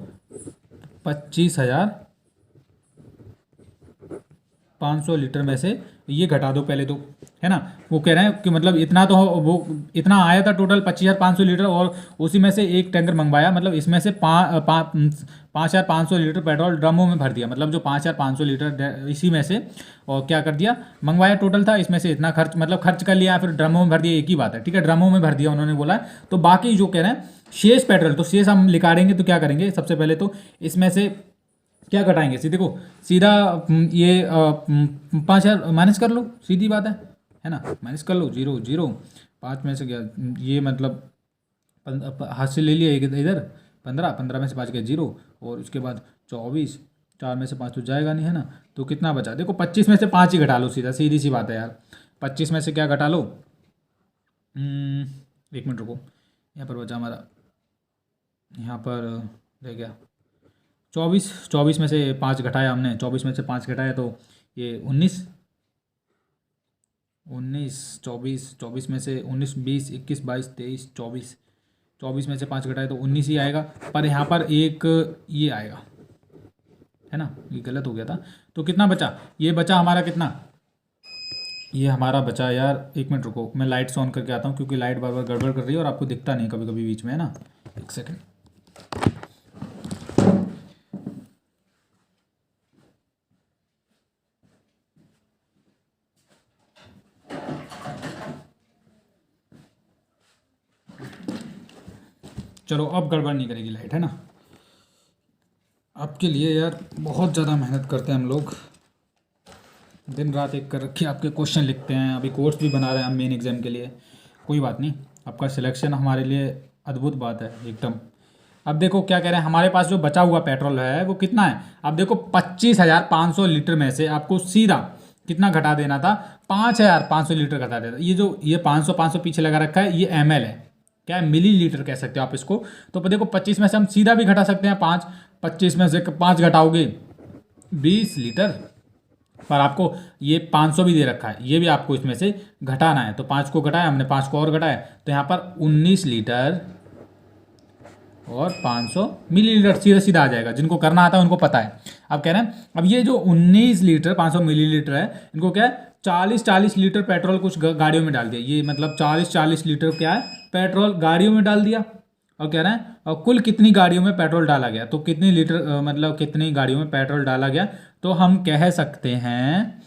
A: 25,500 लीटर में से ये घटा दो पहले तो, है ना। वो कह रहे हैं कि मतलब इतना तो वो इतना आया था टोटल 25,500 लीटर, और उसी में से एक टैंकर मंगवाया, मतलब इसमें से 5,500 लीटर पेट्रोल ड्रमों में भर दिया। मतलब जो 5,500 लीटर इसी में से, और क्या कर दिया, मंगवाया टोटल था, इसमें से इतना खर्च, मतलब खर्च कर लिया, फिर ड्रमों में भर दिया, एक ही बात है, ठीक है, ड्रमों में भर दिया उन्होंने बोला है। तो बाकी जो कह रहे हैं शेष पेट्रोल, तो शेष हम निकालेंगे, तो क्या करेंगे, सबसे पहले तो इसमें से क्या घटाएंगे, सीधे को सीधा ये 5,000 माइनस कर लो, सीधी बात है ना, माइनस कर लो, 0 0 5 में से गया ये, मतलब हाथ से ले लिया इधर 15 में से 5 गया 0, और उसके बाद 24, 4 में से 5 तो जाएगा नहीं, है ना। तो कितना बचा, देखो 25 में से 5 ही घटा लो, सीधी सी बात है यार। 25 में से क्या घटा लो, 1 मिनट रुको, यहाँ पर बचा हमारा, यहाँ पर रह गया 24 में से 5 घटाया हमने, 24 में से 5 घटाया तो ये 19, 24 में से 19, 20, 21, 22, 23, 24 में से 5 घटाए तो 19 ही आएगा। पर यहाँ पर एक ये आएगा, है ना, ये गलत हो गया था। तो कितना बचा, ये बचा हमारा कितना, ये हमारा बचा यार, 1 मिनट रुको, मैं लाइट्स ऑन करके आता हूँ, क्योंकि लाइट बार बार गड़बड़ कर रही है और आपको दिखता नहीं कभी कभी बीच में, है ना। 1 सेकेंड, चलो अब गड़बड़ नहीं करेगी लाइट, है ना। आपके लिए यार बहुत ज़्यादा मेहनत करते हैं हम लोग, दिन रात एक कर रखी, आपके क्वेश्चन लिखते हैं, अभी कोर्स भी बना रहे हैं हम मेन एग्ज़ाम के लिए। कोई बात नहीं, आपका सिलेक्शन हमारे लिए अद्भुत बात है एकदम। अब देखो क्या कह रहे हैं, हमारे पास जो बचा हुआ पेट्रोल है वो कितना है। अब देखो 25,500 लीटर में से आपको सीधा कितना घटा देना था, 5,500 लीटर घटा देना। ये जो ये 500 पीछे लगा रखा है, ये ml है, क्या है, मिली लीटर कह सकते हो आप इसको। तो देखो 25 में से हम सीधा भी घटा सकते हैं 5, 25 में से 5 घटाओगे 20 लीटर, पर आपको ये 500 भी दे रखा है, ये भी आपको इसमें से घटाना है। तो 5 को घटाया हमने, 5 को और घटाया, तो यहाँ पर 19 लीटर और 500 मिलीलीटर सीधा सीधा आ जाएगा। जिनको करना आता है उनको पता है। अब कह रहे हैं, अब ये जो 19 लीटर 500 मिलीलीटर है, इनको क्या है, 40 लीटर पेट्रोल कुछ गाड़ियों में डाल दिया। ये मतलब 40 लीटर क्या है, पेट्रोल गाड़ियों में डाल दिया। और कह रहे हैं और कुल कितनी गाड़ियों में पेट्रोल डाला गया, तो कितनी लीटर मतलब कितनी गाड़ियों में पेट्रोल डाला गया। तो हम कह सकते हैं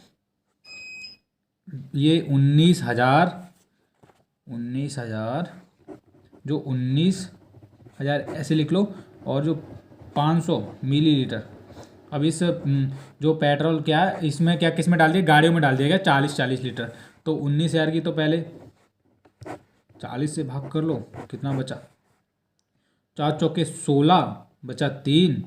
A: ये 19,000 जो 19,000 ऐसे लिख लो, और जो 500 मिलीलीटर, अब इस जो पेट्रोल क्या है, इसमें क्या किस में डाल दिया, गाड़ियों में डाल दिया गया 40 लीटर। तो 19,000 की तो पहले 40 से भाग कर लो, कितना बचा, 4 चौके 16 बचा 3,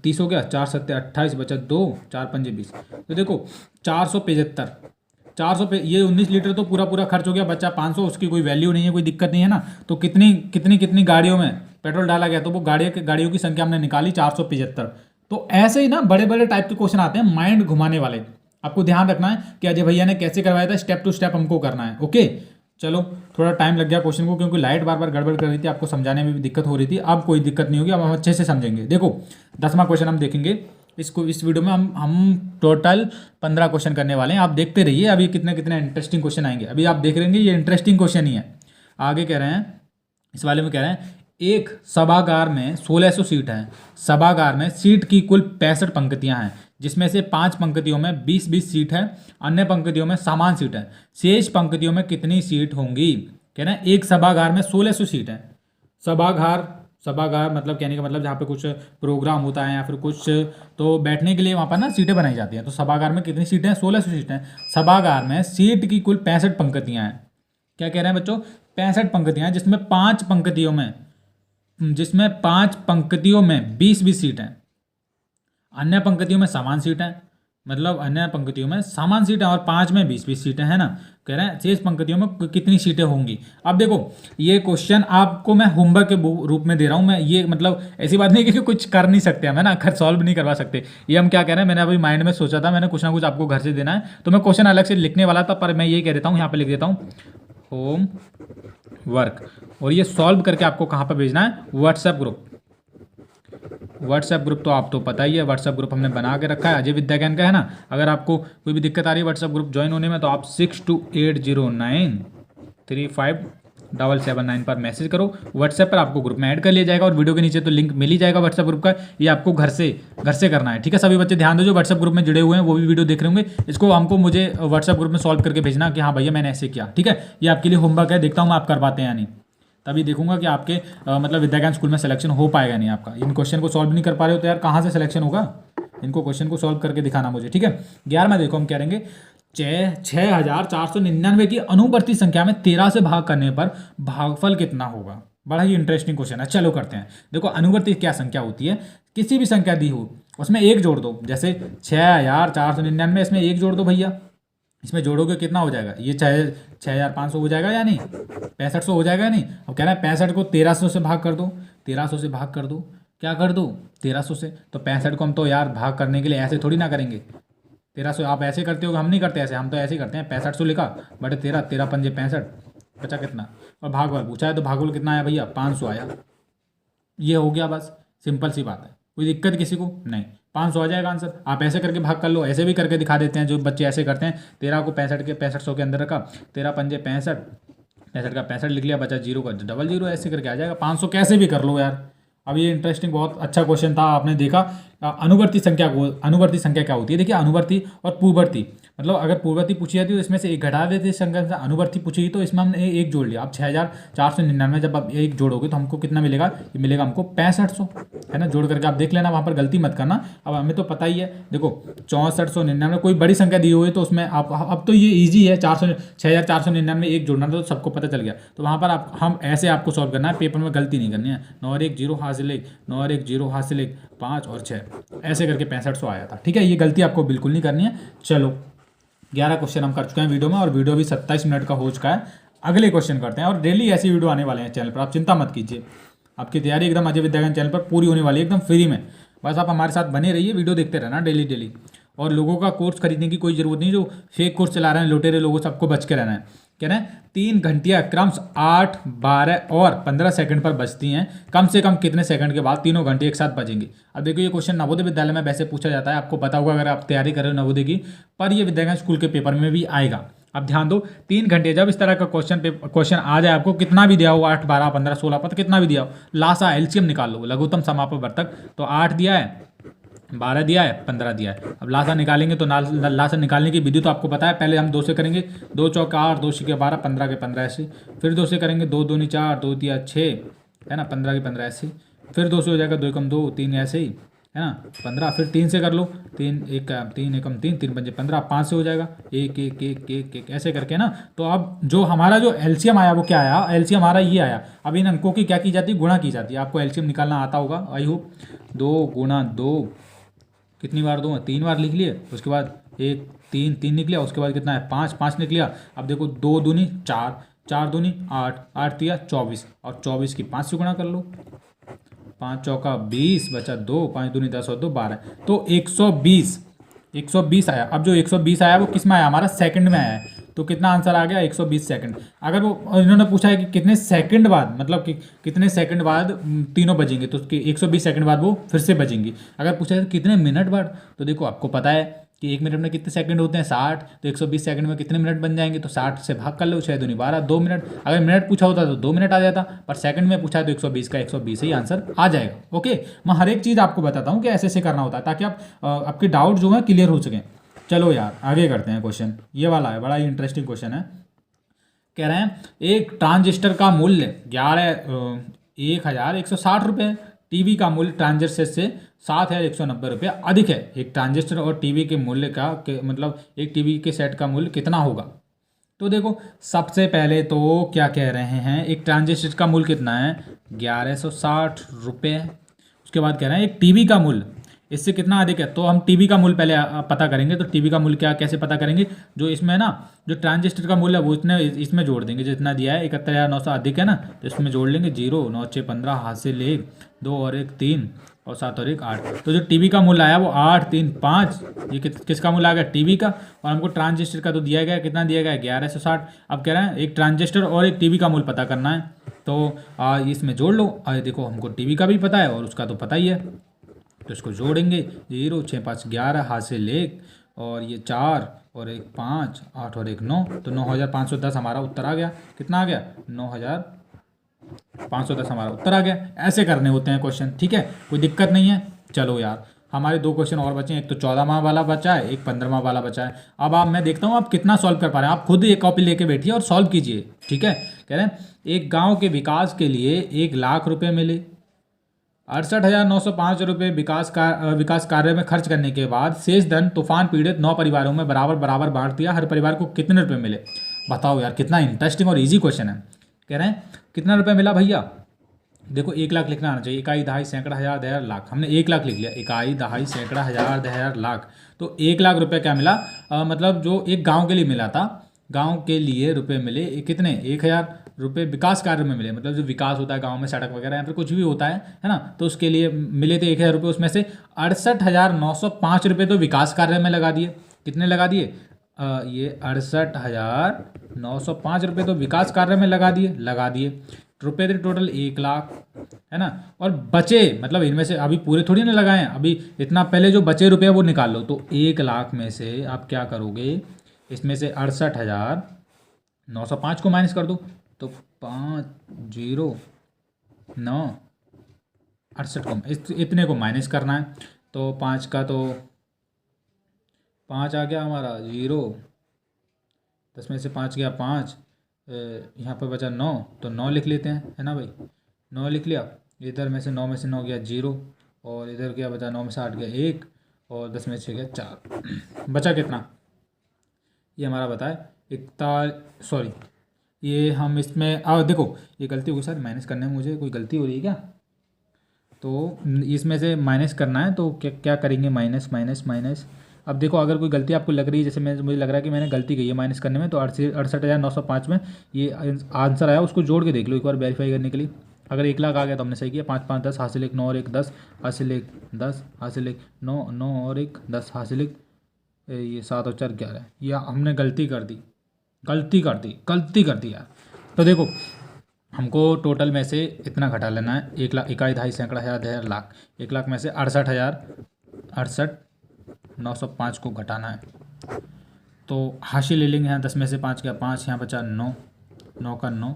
A: 30 हो गया, 4 सत्ते 28 बचा 2, 4 पंजे 20। तो देखो 475 पे ये 19 लीटर तो पूरा खर्च हो गया, बचा 500, उसकी कोई वैल्यू नहीं है, कोई दिक्कत नहीं है ना। तो कितनी गाड़ियों में पेट्रोल डाला गया, तो वो गाड़ियों की संख्या हमने निकाली 475। तो ऐसे ही ना बड़े बड़े टाइप के क्वेश्चन आते हैं, माइंड घुमाने वाले। आपको ध्यान रखना है कि अजय भैया ने कैसे करवाया था, स्टेप टू स्टेप हमको करना है। ओके, चलो थोड़ा टाइम लग गया क्वेश्चन को, क्योंकि लाइट बार बार गड़बड़ कर रही थी, आपको समझाने में भी दिक्कत हो रही थी। अब कोई दिक्कत नहीं होगी, अब हम अच्छे से समझेंगे। देखो 10वां क्वेश्चन हम देखेंगे। इस वीडियो में हम टोटल 15 क्वेश्चन करने वाले हैं। आप देखते रहिए, अभी कितने इंटरेस्टिंग क्वेश्चन आएंगे, अभी आप देख रहेंगे, ये इंटरेस्टिंग क्वेश्चन ही है। आगे कह रहे हैं, इस वाले में कह रहे हैं, एक सभागार में 1600 सीट हैं। सभागार में सीट की कुल 65 पंक्तियां हैं, जिसमें से 5 पंक्तियों में 20-20 सीट है, अन्य पंक्तियों में समान सीट है। शेष पंक्तियों में कितनी सीट होंगी। कह रहे हैं एक सभागार में 1600 सीट है। सभागार मतलब कहने का मतलब जहाँ पे कुछ प्रोग्राम होता है या फिर कुछ, तो बैठने के लिए वहाँ पर ना सीटें बनाई जाती हैं। तो सभागार में कितनी सीटें हैं? 1600 सीटें हैं। सभागार में सीट की कुल 65 पंक्तियाँ हैं। क्या कह रहे हैं बच्चों? 65 पंक्तियाँ हैं, जिसमें पाँच पंक्तियों में 20-20 सीट हैं। अन्य पंक्तियों में समान सीटें, मतलब अन्य पंक्तियों में समान सीटें और 5 में 20-20 सीटें, है ना। कह रहे हैं शेष पंक्तियों में कितनी सीटें होंगी। अब देखो ये क्वेश्चन आपको मैं होमवर्क के रूप में दे रहा हूँ मैं, ये मतलब ऐसी बात नहीं कि कुछ कर नहीं सकते हम, है ना, घर सॉल्व नहीं करवा सकते। ये हम क्या कह रहे हैं, मैंने अभी माइंड में सोचा था, मैंने कुछ ना कुछ आपको घर से देना है, तो मैं क्वेश्चन अलग से लिखने वाला था, पर मैं ये कह देता हूँ, यहाँ पे लिख देता हूँ होम वर्क। और ये सॉल्व करके आपको कहाँ पर भेजना है? WhatsApp group. व्हाट्सएप ग्रुप तो आप तो पता ही है, व्हाट्सएप ग्रुप हमने बना के रखा है अजय विद्या ज्ञान का, है ना। अगर आपको कोई भी दिक्कत आ रही है व्हाट्सएप ग्रुप ज्वाइन होने में, तो आप 6280935779 पर मैसेज करो। व्हाट्सएप पर आपको ग्रुप में ऐड कर लिया जाएगा और वीडियो के नीचे तो लिंक मिल ही जाएगा व्हाट्सएप ग्रुप का। ये आपको घर से करना है, ठीक है। सभी बच्चे ध्यान दो जो व्हाट्सएप ग्रुप में जुड़े हुए हैं, वो भी वीडियो देख रहे होंगे, इसको हमको मुझे व्हाट्सएप ग्रुप में सॉल्व करके भेजना कि हाँ भैया मैंने ऐसे किया, ठीक है। ये आपके लिए होमवर्क है, देखता हूँ मैं आप कर पाते हैं या नहीं, तभी देखूंगा कि आपके मतलब विद्या ज्ञान स्कूल में सिलेक्शन हो पाएगा नहीं आपका। इन क्वेश्चन को सॉल्व नहीं कर पा रहे हो तो यार कहाँ से सिलेक्शन होगा? इनको क्वेश्चन को सॉल्व करके दिखाना मुझे, ठीक है। 11 देखो हम क्या करेंगे, 6499 की अनुवर्ती संख्या में 13 से भाग करने पर भागफल कितना होगा। बड़ा ही इंटरेस्टिंग क्वेश्चन है, चलो करते हैं। देखो अनुवर्ती क्या संख्या होती है, किसी भी संख्या दी हो उसमें एक जोड़ दो, जैसे 6499 इसमें एक जोड़ दो भैया, इसमें जोड़ोगे कितना हो जाएगा? ये 6500 हो जाएगा या नहीं? 6500 हो जाएगा या नहीं? अब कह रहा है 65 को 1300 से भाग कर दो, 1300 से भाग कर दो, क्या कर दो? 1300 से। तो 65 को हम तो यार भाग करने के लिए ऐसे थोड़ी ना करेंगे। 1300 आप ऐसे करते हो, हम नहीं करते ऐसे, हम तो ऐसे ही करते हैं। 6500 लिखा बटे 13, 13 पंजे 65, बचा कितना? और भागफल पूछा है तो भागफल कितना आया भैया? 500 आया। ये हो गया, बस सिंपल सी बात है, कोई दिक्कत किसी को नहीं। 500 आ जाएगा आंसर। आप ऐसे करके भाग कर लो, ऐसे भी करके दिखा देते हैं जो बच्चे ऐसे करते हैं। 13 को 6500 के अंदर रखा, 13 पंजे 65, 65 का 65 लिख लिया, बचा 0 का 00, ऐसे करके आ जाएगा। 500 कैसे भी कर लो यार। अब ये इंटरेस्टिंग बहुत अच्छा क्वेश्चन था, आपने देखा। अनुवर्ती संख्या क्या होती है? देखिए अनुवर्ती और पूर्ववर्ती, मतलब अगर पूर्ववर्ती पूछी जाती है तो इसमें से एक घटा देते संख्या से, अनुवर्ती पूछी तो इसमें हमने एक जोड़ लिया। अब 6499 जब आप एक जोड़ोगे तो हमको कितना मिलेगा? ये मिलेगा हमको 6500, है ना। जोड़ करके आप देख लेना, वहाँ पर गलती मत करना। अब हमें तो पता ही है, देखो 6499 कोई बड़ी संख्या दी हुई है तो उसमें आप, अब तो ये ईजी है, 6499 एक जोड़ना तो सबको पता चल गया। तो वहाँ पर हम ऐसे आपको सॉल्व करना है, पेपर में गलती नहीं करनी है। 9 और 1 0 हासिल 1, 9 और 1 0 हासिल 1, 5 और 6, ऐसे करके 6500 आया था, ठीक है। ये गलती आपको बिल्कुल नहीं करनी है। चलो 11 क्वेश्चन हम कर चुके हैं वीडियो में, और वीडियो भी 27 मिनट का हो चुका है। अगले क्वेश्चन करते हैं, और डेली ऐसी वीडियो आने वाले हैं चैनल पर, आप चिंता मत कीजिए। आपकी तैयारी एकदम अजय विद्या ज्ञान चैनल पर पूरी होने वाली है, एकदम फ्री में। बस आप हमारे साथ बने रहिए, वीडियो देखते रहना डेली। और लोगों का कोर्स खरीदने की कोई ज़रूरत नहीं, जो फेक कोर्स चला रहे हैं लुटेरे लोगों, सबको बच के रहना है। कह रहे हैं 3 घंटियाँ क्रमश 8, 12 और 15 सेकंड पर बजती हैं। कम से कम कितने सेकंड के बाद तीनों घंटे एक साथ बजेंगे? अब देखो ये क्वेश्चन नवोदय विद्यालय में वैसे पूछा जाता है, आपको पता होगा अगर आप तैयारी कर रहे हो नवोदय की, पर ये विद्या ज्ञान स्कूल के पेपर में भी आएगा। अब ध्यान दो, 3 घंटे जब इस तरह का क्वेश्चन आ जाए, आपको कितना भी दिया हो, 8, 12, 15, 16 पता कितना भी दिया हो, लासा एलसीएम निकाल लो, लघुत्तम समापवर्तक। तो 8 दिया है, 12 दिया है, 15 दिया है। अब लासा निकालेंगे तो लासा निकालने की विधि तो आपको पता है। पहले हम 2 से करेंगे, 2 चौका 8, 2 छक्के 12, 15 के 15 ऐसे। फिर 2 से करेंगे, 2 दूनी 4, 2 तिया 6, है ना, 15 के 15 ऐसे। फिर 2 से हो जाएगा, 2 एकम 2, 3 ऐसे ही, है ना, 15। फिर 3 से कर लो, 3 एकम 3, 3 पंजे 15, 5 से हो जाएगा 1 1 1 1 1, ऐसे करके ना। तो अब जो हमारा जो एलसीएम आया वो क्या आया? एलसीएम हमारा ये आया। अब इन अंकों की क्या की जाती है? गुणा की जाती है। आपको एलसीएम निकालना आता होगा, आई होप। 2 गुणा 2 कितनी बार? 2 3 बार लिख लिए। उसके बाद 1 3 3 निकलिया। उसके बाद कितना है? 5 5 निकलिया। अब देखो 2 दूनी 4, 4 दूनी 8, 8 तिया 24, और 24 की 5 से गुणा कर लो। 5 चौका 20, बचा 2, 5 दूनी 10 और 2 12। तो 120 आया। अब जो 120 आया वो किस में आया? हमारा सेकंड में आया है। तो कितना आंसर आ गया? 120 सेकंड। अगर वो इन्होंने पूछा है कि कितने सेकंड बाद, मतलब कि कितने सेकंड बाद तीनों बजेंगे, तो उसके 120 सेकंड बाद वो फिर से बजेंगी। अगर पूछा है कितने मिनट बाद, तो देखो आपको पता है कि 1 मिनट में कितने सेकंड होते हैं? 60। तो 120 सेकंड में कितने मिनट बन जाएंगे? तो 60 से भाग कर लो, 6 दूनी 12, 2 मिनट। अगर मिनट पूछा होता तो 2 मिनट आ जाता, पर सेकंड में पूछा है तो 120 का 120 ही आंसर आ जाएगा। ओके, मैं हर एक चीज़ आपको बताता हूँ कि ऐसे ऐसे करना होता है, ताकि आप आपके डाउट जो है क्लियर हो सकें। चलो यार आगे करते हैं क्वेश्चन। ये वाला है, बड़ा ही इंटरेस्टिंग क्वेश्चन है। कह रहे हैं एक ट्रांजिस्टर का मूल्य 1160 रुपये। टीवी का मूल्य ट्रांजिस्टर से 7190 रुपये अधिक है। एक ट्रांजिस्टर और टीवी के मूल्य मतलब एक टीवी के सेट का मूल्य कितना होगा? तो देखो, सबसे पहले तो क्या कह रहे हैं, एक ट्रांजिस्टर का मूल्य कितना है? 1160 रुपये। उसके बाद कह रहे हैं एक टीवी का मूल्य इससे कितना अधिक है, तो हम टीवी का मूल्य पहले पता करेंगे। तो टीवी का मूल्य कैसे पता करेंगे? जो इसमें ना, जो ट्रांजिस्टर का मूल्य है वो इतने इसमें जोड़ देंगे, जितना दिया है 71,900 अधिक है ना, तो इसमें जोड़ लेंगे 0, 9 6 15, हाथ से 1 2 और 1 3 और 7 और 1 8। तो जो टीवी का मूल्य आया वो 8 3 5, ये किसका मूल्य आ गया? टीवी का। और हमको ट्रांजिस्टर का तो दिया गया, कितना दिया गया? 1160। अब कह रहे हैं एक ट्रांजिस्टर और एक टीवी का मूल्य पता करना है, तो इसमें जोड़ लो। देखो, हमको टीवी का भी पता है और उसका तो पता ही है, तो इसको जोड़ेंगे। 0 6 5 11, हाथ से 1 और ये 4 और 1 5, 8 और 1 9, तो 9510 हमारा उत्तर आ गया। कितना आ गया? 9510 हमारा उत्तर आ गया। ऐसे करने होते हैं क्वेश्चन, ठीक है, कोई दिक्कत नहीं है। चलो यार, हमारे 2 क्वेश्चन और बचे हैं, एक तो 14वां वाला बचा है, एक 15वां वाला बचा है। अब मैं देखता हूँ आप कितना सॉल्व कर पा रहे हैं। आप खुद एक कॉपी लेके बैठिए और सॉल्व कीजिए, ठीक है। कह रहे हैं एक गाँव के विकास के लिए 1,00,000 रुपये मिले। 68,905 रुपये विकास कार्य में खर्च करने के बाद शेष धन तूफान पीड़ित 9 परिवारों में बराबर बराबर बांट दिया। हर परिवार को कितने रुपए मिले? बताओ यार, कितना इंटरेस्टिंग और इजी क्वेश्चन है। कह रहे हैं कितना रुपए मिला भैया? देखो, 1,00,000 लिखना आना चाहिए। इकाई, दहाई, सैकड़ा, हजार, दहर, लाख। हमने 1,00,000 लिख लिया। इकाई, दहाई, सैकड़ा, हजार, दहर, लाख। तो 1,00,000 रुपये क्या मिला? मतलब जो एक गाँव के लिए मिला था, गांव के लिए रुपए मिले कितने? 1,000 रुपये विकास कार्य में मिले। मतलब जो विकास होता है गांव में, सड़क वगैरह या फिर कुछ भी होता है ना, तो उसके लिए मिले थे 1,000 रुपये। उसमें से 68,905 रुपये तो विकास कार्य में लगा दिए। कितने लगा दिए? ये 68,905 रुपये तो विकास कार्य में लगा दिए। रुपये थे टोटल 1,00,000, है ना। और बचे, मतलब इनमें से अभी पूरे थोड़ी ना लगाए हैं, अभी इतना पहले जो बचे रुपये वो निकाल लो। तो 1,00,000 में से आप क्या करोगे? इसमें से 68,905 को माइनस कर दो, तो 509 68 को इतने को माइनस करना है। तो 5 का तो 5 आ गया हमारा 0, 10 में से 5 गया 5, यहाँ पर बचा 9, तो 9 लिख लेते हैं, है ना भाई। 9 लिख लिया। इधर में से 9 में से 9 गया 0, और इधर क्या बचा? 9 में से 8 गया 1, और 10 में से गया 4। बचा कितना? ये हमारा बताए 41, सॉरी, ये हम इसमें देखो, ये गलती हो गई सर, माइनस करने में मुझे कोई गलती हो रही है क्या? तो इसमें से माइनस करना है, तो क्या करेंगे? Minus minus minus. अब देखो, अगर कोई गलती आपको लग रही है, जैसे मुझे लग रहा है कि मैंने गलती की है माइनस करने में, तो 68,905 में ये आंसर आया, उसको जोड़ के देख लो एक बार वेरीफाई करने के लिए। अगर 1,00,000 आ गया तो हमने सही किया। 5 5 10, हासिल 1 9 और 1 10, हासिल 1 10, हासिल 1 9 9 और 1 10, हासिल 1 ये 7 और 4 11। या हमने गलती कर दी यार। तो देखो, हमको टोटल में से इतना घटा लेना है। 1,00,000, इकाई, दहाई, सैकड़ा, हजार, दहर, लाख। 1,00,000 में से 68,905 को घटाना है, तो हाशिए ले लेंगे। यहाँ 10 में से 5 गया 5, यहाँ बचा 9, 9 का 9,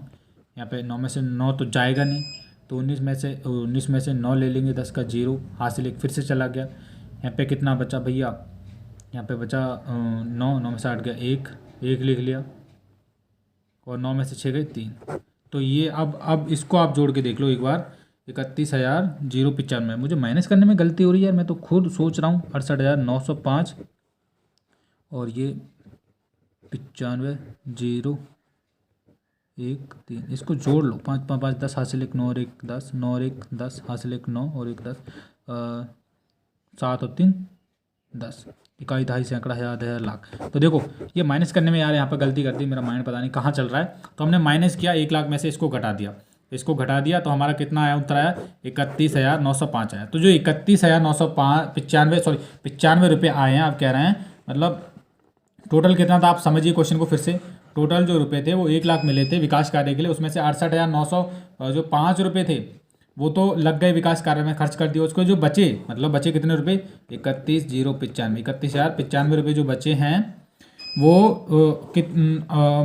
A: यहाँ पे 9 में से 9 तो जाएगा नहीं, तो 19 में से 9 ले लेंगे। 10 का 0, हासिल 1 फिर से चला गया। यहाँ पे कितना बचा भैया? यहाँ पे बचा 9, 9 में से 8 गया 1 लिख लिया, और 9 में से 6 गए 3। तो ये अब इसको आप जोड़ के देख लो एक बार। 31,095। मुझे माइनस करने में गलती हो रही है यार, मैं तो खुद सोच रहा हूँ। 68,905 और ये 95,013, इसको जोड़ लो। 5 5 5 10, हासिल 1 9 और 1 10, 9 और 1 10, हासिल 1 9 और 1 10, 7 और 3 10, इकाई, दहाई, सैकड़ा, हजार, दहर, लाख। तो देखो, ये माइनस करने में यार यहाँ पर गलती कर दी, मेरा माइंड पता नहीं कहाँ चल रहा है। तो हमने माइनस किया, 1,00,000 में से इसको घटा दिया, तो हमारा कितना आया? उत्तर आया 31,905 आया। तो जो 91,995 रुपये आए हैं, आप कह रहे हैं, मतलब टोटल कितना था? आप समझिए क्वेश्चन को फिर से। टोटल जो रुपये थे वो 1,00,000 मिले थे विकास कार्य के लिए, उसमें से 68,905 रुपये थे वो तो लग गए विकास कार्य में, खर्च कर दिए। उसको जो बचे, मतलब बचे कितने रुपए? 31,095 रुपये जो बचे हैं वो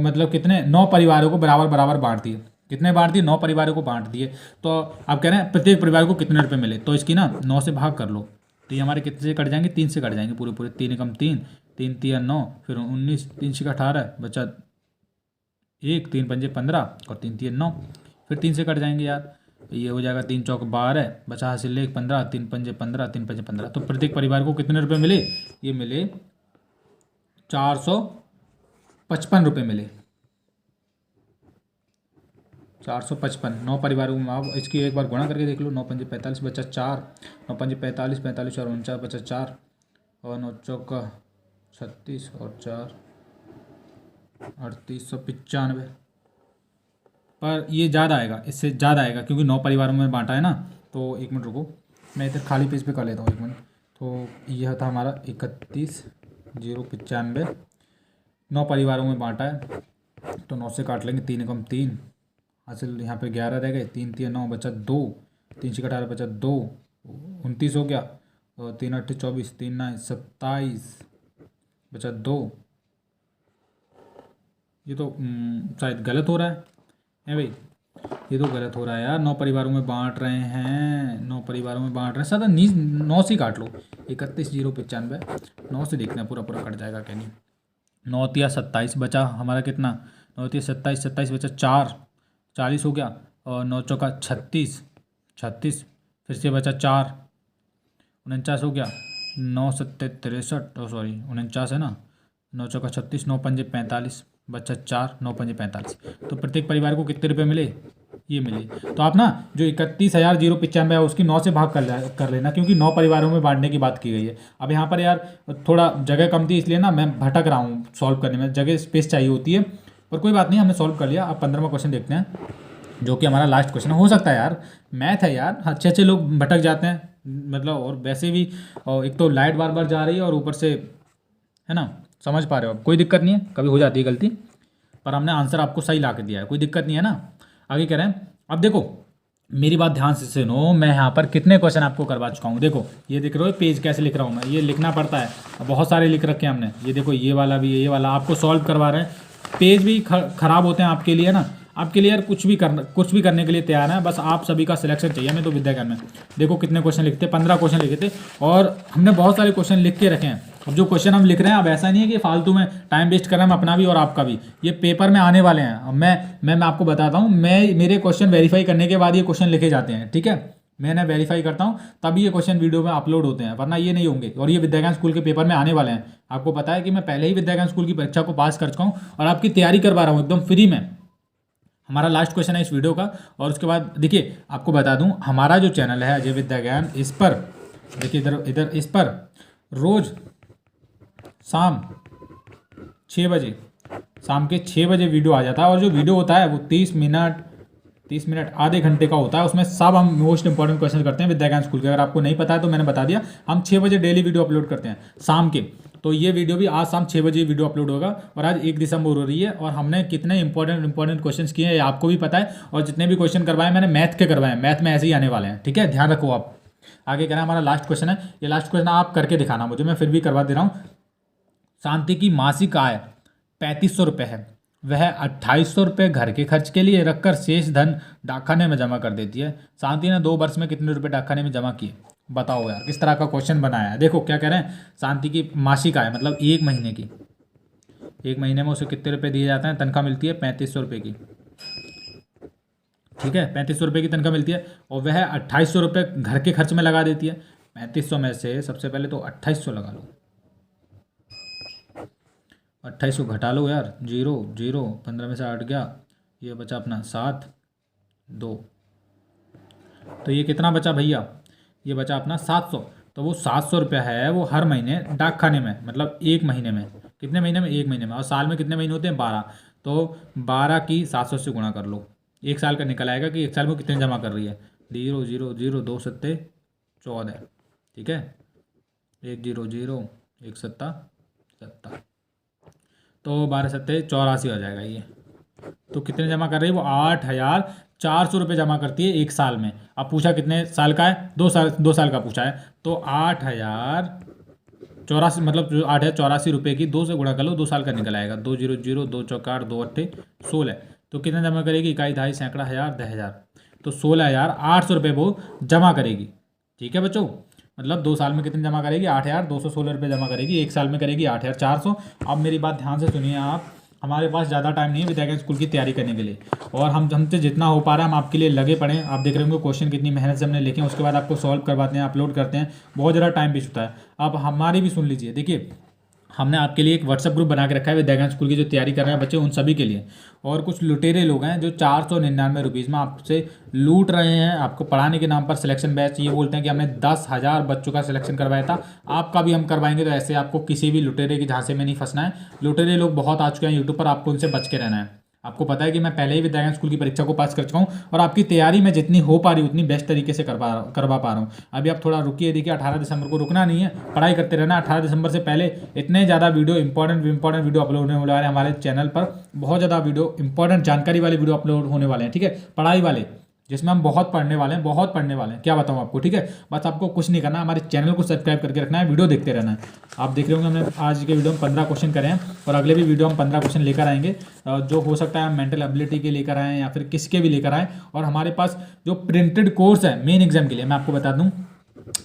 A: मतलब कितने? 9 परिवारों को बराबर बराबर बांट दिए। कितने बांट दिए? 9 परिवारों को बांट दिए। तो आप कह रहे हैं प्रत्येक परिवार को कितने रुपए मिले, तो इसकी ना 9 से भाग कर लो, तो ये हमारे कितने से कट जाएंगे? 3 से कट जाएंगे पूरे। 3 एकम 3, 3 3 9, फिर 19, 3 6 18, बचा 1, 3 पंजे 15 और 3 3 9, फिर 3 से कट जाएंगे यार। ये हो जाएगा 3 चौक 12, बचा हासिल 1 15, 3 पंजे 15, 3 पंजे 15। तो प्रत्येक परिवार को कितने रुपए मिले? ये मिले 455 रुपये मिले। 455, 9 परिवारों में। आप इसकी एक बार गुणा करके देख लो। 9 पंजे 45 बचा 4, 9 पंजे 45, 45 और 49 बचा 4, और 9 चौका 36 और 4 3895। पर ये ज़्यादा आएगा, इससे ज़्यादा आएगा क्योंकि 9 परिवारों में बांटा है ना। तो 1 मिनट रुको, मैं इधर खाली पेज पे कर लेता हूँ, 1 मिनट। तो यह था हमारा 31,095, 9 परिवारों में बांटा है। तो 9 से काट लेंगे, 3 एकम 3, हासिल यहाँ पे 11 रह गए, 3 3 9 बचा 2, 3 6 18 बचा 2, 29 हो गया, और 3 8 24, 3 9 27 बचा 2। ये तो शायद गलत हो रहा है भाई, ये तो गलत हो रहा है यार। 9 परिवारों में बांट रहे हैं, 9 परिवारों में बांट रहे हैं। सदा 9 से काट लो, 31,095, 9 से देखना पूरा पूरा कट जाएगा क्या नहीं। 9 तिया 27 बचा हमारा कितना, 9 तिया 27, 27 बचा 4, 40 हो गया, और 9 चौका 36, 36 फिर से बचा 4, 49 हो गया, 9 सत्ते 63, सॉरी 49 है ना, 9 चौका 36, 9 पंजे 45 बचा 4, 9 पंजे 45। तो प्रत्येक परिवार को कितने रुपए मिले? ये मिले। तो आप ना जो 31,095 है उसकी 9 से भाग कर लेना, क्योंकि 9 परिवारों में बांटने की बात की गई है। अब यहाँ पर यार थोड़ा जगह कम थी, इसलिए ना मैं भटक रहा हूँ सॉल्व करने में, जगह स्पेस चाहिए होती है, पर कोई बात नहीं, हमने सॉल्व कर लिया। अब 15वां क्वेश्चन देखते हैं, जो कि हमारा लास्ट क्वेश्चन हो सकता है यार। मैथ है यार, अच्छे अच्छे लोग भटक जाते हैं, मतलब, और वैसे भी, और एक तो लाइट बार बार जा रही है, और ऊपर से, है ना, समझ पा रहे हो आप, कोई दिक्कत नहीं है, कभी हो जाती है गलती, पर हमने आंसर आपको सही ला के दिया है, कोई दिक्कत नहीं है ना। आगे कह रहे हैं, अब देखो मेरी बात ध्यान से सुनो, मैं यहाँ पर कितने क्वेश्चन आपको करवा चुका हूँ। देखो ये दिख रहा है पेज कैसे लिख रहा हूँ मैं, ये लिखना पड़ता है, बहुत सारे लिख रखे हैं हमने। ये देखो ये वाला भी, ये वाला आपको सॉल्व करवा रहे हैं, पेज भी खराब होते हैं आपके लिए ना, आपके लिए यार कुछ भी करने के लिए तैयार है, बस आप सभी का सिलेक्शन चाहिए हमें तो विद्या ज्ञान में। देखो कितने क्वेश्चन लिखते हैं, 15 क्वेश्चन लिखे थे, और हमने बहुत सारे क्वेश्चन लिख के रखे हैं। अब जो क्वेश्चन हम लिख रहे हैं, अब ऐसा नहीं है कि फालतू में टाइम वेस्ट कर रहे हैं हम अपना भी और आपका भी, ये पेपर में आने वाले हैं। अब मैं आपको बताता हूँ, मेरे क्वेश्चन वेरीफाई करने के बाद ये क्वेश्चन लिखे जाते हैं, ठीक है, मैंने वेरीफाई करता हूँ तभी ये क्वेश्चन वीडियो में अपलोड होते हैं, वरना ये नहीं होंगे। और ये विद्या ज्ञान स्कूल के पेपर में आने वाले हैं। आपको पता है कि मैं पहले ही विद्या ज्ञान स्कूल की परीक्षा को पास कर चुका हूँ, और आपकी तैयारी करवा रहा हूँ एकदम फ्री में। हमारा लास्ट क्वेश्चन है इस वीडियो का, और उसके बाद देखिए आपको बता दूं, हमारा जो चैनल है अजय विद्या ज्ञान, इस पर देखिए, इधर इस पर रोज़ शाम 6 बजे, शाम के 6 बजे वीडियो आ जाता है। और जो वीडियो होता है वो 30 मिनट आधे घंटे का होता है। उसमें सब हम मोस्ट इंपॉर्टेंट क्वेश्चन करते हैं विद्या ज्ञान स्कूल के। अगर आपको नहीं पता है तो मैंने बता दिया, हम 6 बजे डेली वीडियो अपलोड करते हैं शाम के। तो ये वीडियो भी आज शाम 6 बजे वीडियो अपलोड होगा। और आज 1 दिसंबर हो रही है, और हमने कितने इंपॉर्टेंट क्वेश्चन किए हैं आपको भी पता है। और जितने भी क्वेश्चन करवाए मैंने मैथ के करवाए, मैथ में ऐसे ही आने वाले हैं, ठीक है, ध्यान रखो आप। आगे कहना हमारा लास्ट क्वेश्चन है, ये लास्ट क्वेश्चन आप करके दिखाना मुझे, मैं फिर भी करवा दे रहा हूँ। शांति की मासिक आय 3500 रुपये है, वह 2800 रुपये घर के खर्च के लिए रखकर शेष धन डाकखाने में जमा कर देती है। शांति ने 2 वर्ष में कितने रुपए डाकखाने में जमा किए? बताओ यार, किस तरह का क्वेश्चन बनाया है। देखो क्या कह रहे हैं, शांति की मासिक आय मतलब 1 महीने की, 1 महीने में उसे कितने रुपए दिए जाते हैं, तनख्वाह मिलती है 3500 रुपये की, ठीक है, 3500 रुपये की तनख्वाह मिलती है, और वह 2800 रुपये घर के खर्च में लगा देती है। 3500 में से सबसे पहले तो 2800 लगा लो, 2800 घटा लो यार, 0 0, 15 में से 8 गया, ये बचा अपना 7 2, तो ये कितना बचा भैया, ये बचा अपना 700। तो वो 700 रुपया है, वो हर महीने डाकखाने में, मतलब 1 महीने में, कितने महीने में, 1 महीने में। और साल में कितने महीने होते हैं, 12, तो 12 की 700 से गुणा कर लो, 1 साल का निकल आएगा कि 1 साल में कितने जमा कर रही है। 0 0 0, 2 सत्ते 14, ठीक है, 1 0 0, 1 सत्ता 7, तो 12 सत्ते 84 हो जाएगा ये। तो कितने जमा कर रही है वो, 8,400 रुपये जमा करती है 1 साल में। अब पूछा कितने साल का है, 2 साल का पूछा है, तो 8,084 मतलब 8,084 रुपये की 2 से गुणा कर लो, 2 साल का निकल आएगा। 2 0 0, 2 चौका 8, 2 अट्ठे 16, तो कितना जमा करेगी, इकाई दहाई सैकड़ा हज़ार 10,000, तो 16,800 रुपये वो जमा करेगी, ठीक है बच्चों। मतलब 2 साल में कितने जमा करेगी, 8,216 रुपये जमा करेगी, 1 साल में करेगी 8,400। अब मेरी बात ध्यान से सुनिए आप, हमारे पास ज़्यादा टाइम नहीं है विद्याज्ञान स्कूल की तैयारी करने के लिए, और हम हमसे जितना हो पा रहा है हम आपके लिए लगे पड़े हैं। आप देख रहे होंगे क्वेश्चन कितनी मेहनत से हमने लिखे हैं, उसके बाद आपको सॉल्व करवाते हैं, अपलोड करते हैं, बहुत ज़्यादा टाइम वेस्ट होता है। आप हमारी भी सुन लीजिए। देखिए, हमने आपके लिए एक व्हाट्सअप ग्रुप बना के रखा है विद्याज्ञान स्कूल की जो तैयारी कर रहे हैं बच्चे उन सभी के लिए। और कुछ लुटेरे लोग हैं जो 499 रुपीज़ में आपसे लूट रहे हैं, आपको पढ़ाने के नाम पर सिलेक्शन बैच ये बोलते हैं कि हमने 10,000 बच्चों का सिलेक्शन करवाया था, आपका भी हम करवाएंगे। तो ऐसे आपको किसी भी लुटेरे की झांसे में नहीं फंसना है। लुटेरे लोग बहुत आ चुके हैं यूट्यूब पर, आपको उनसे बच के रहना है। आपको पता है कि मैं पहले ही विद्याज्ञान स्कूल की परीक्षा को पास कर चुका हूँ, और आपकी तैयारी में जितनी हो पा रही उतनी बेस्ट तरीके से करवा पा रहा हूँ। अभी आप थोड़ा रुकिए। देखिए, 18 दिसंबर को रुकना नहीं है, पढ़ाई करते रहना। 18 दिसंबर से पहले इतने ज़्यादा वीडियो इंपॉर्टेंट वीडियो अपलोड होने वाले हैं हमारे चैनल पर। बहुत ज़्यादा वीडियो इंपॉर्टेंट जानकारी वाले वीडियो अपलोड होने वाले हैं, ठीक है, पढ़ाई वाले, जिसमें हम बहुत पढ़ने वाले हैं, बहुत पढ़ने वाले हैं। क्या बताऊँ आपको, ठीक है। बस आपको कुछ नहीं करना, हमारे चैनल को सब्सक्राइब करके रखना है, वीडियो देखते रहना है। आप देख रहे होंगे हमने आज के वीडियो में 15 क्वेश्चन करे हैं, और अगले भी वीडियो हम 15 क्वेश्चन लेकर आएंगे, जो हो सकता है हम मेंटल एबिलिटी के लेकर आएँ या फिर किसके भी लेकर आएँ। और हमारे पास जो प्रिंटेड कोर्स है मेन एग्जाम के लिए, मैं आपको बता दूँ,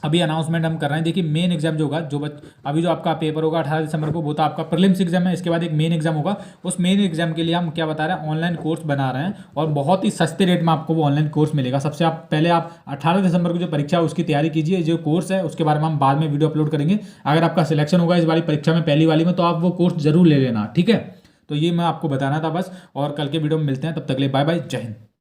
A: अभी अनाउंसमेंट हम कर रहे हैं। देखिए, मेन एग्जाम जो होगा, अभी जो आपका पेपर होगा 18 दिसंबर को, वो तो आपका प्रीलिम्स एग्जाम है। इसके बाद एक मेन एग्जाम होगा। उस मेन एग्जाम के लिए हम क्या बता रहे हैं, ऑनलाइन कोर्स बना रहे हैं, और बहुत ही सस्ते रेट में आपको वो ऑनलाइन कोर्स मिलेगा। सबसे पहले आप 18 दिसंबर की जो परीक्षा है उसकी तैयारी कीजिए। जो कोर्स है उसके बारे में हम बाद में वीडियो अपलोड करेंगे। अगर आपका सिलेक्शन होगा इस बारी परीक्षा में, पहली वाली में, तो आप वो कोर्स जरूर ले लेना, ठीक है। तो ये मैं आपको बताना था बस, और कल के वीडियो में मिलते हैं, तब तक के लिए बाय बाय, जय हिंद।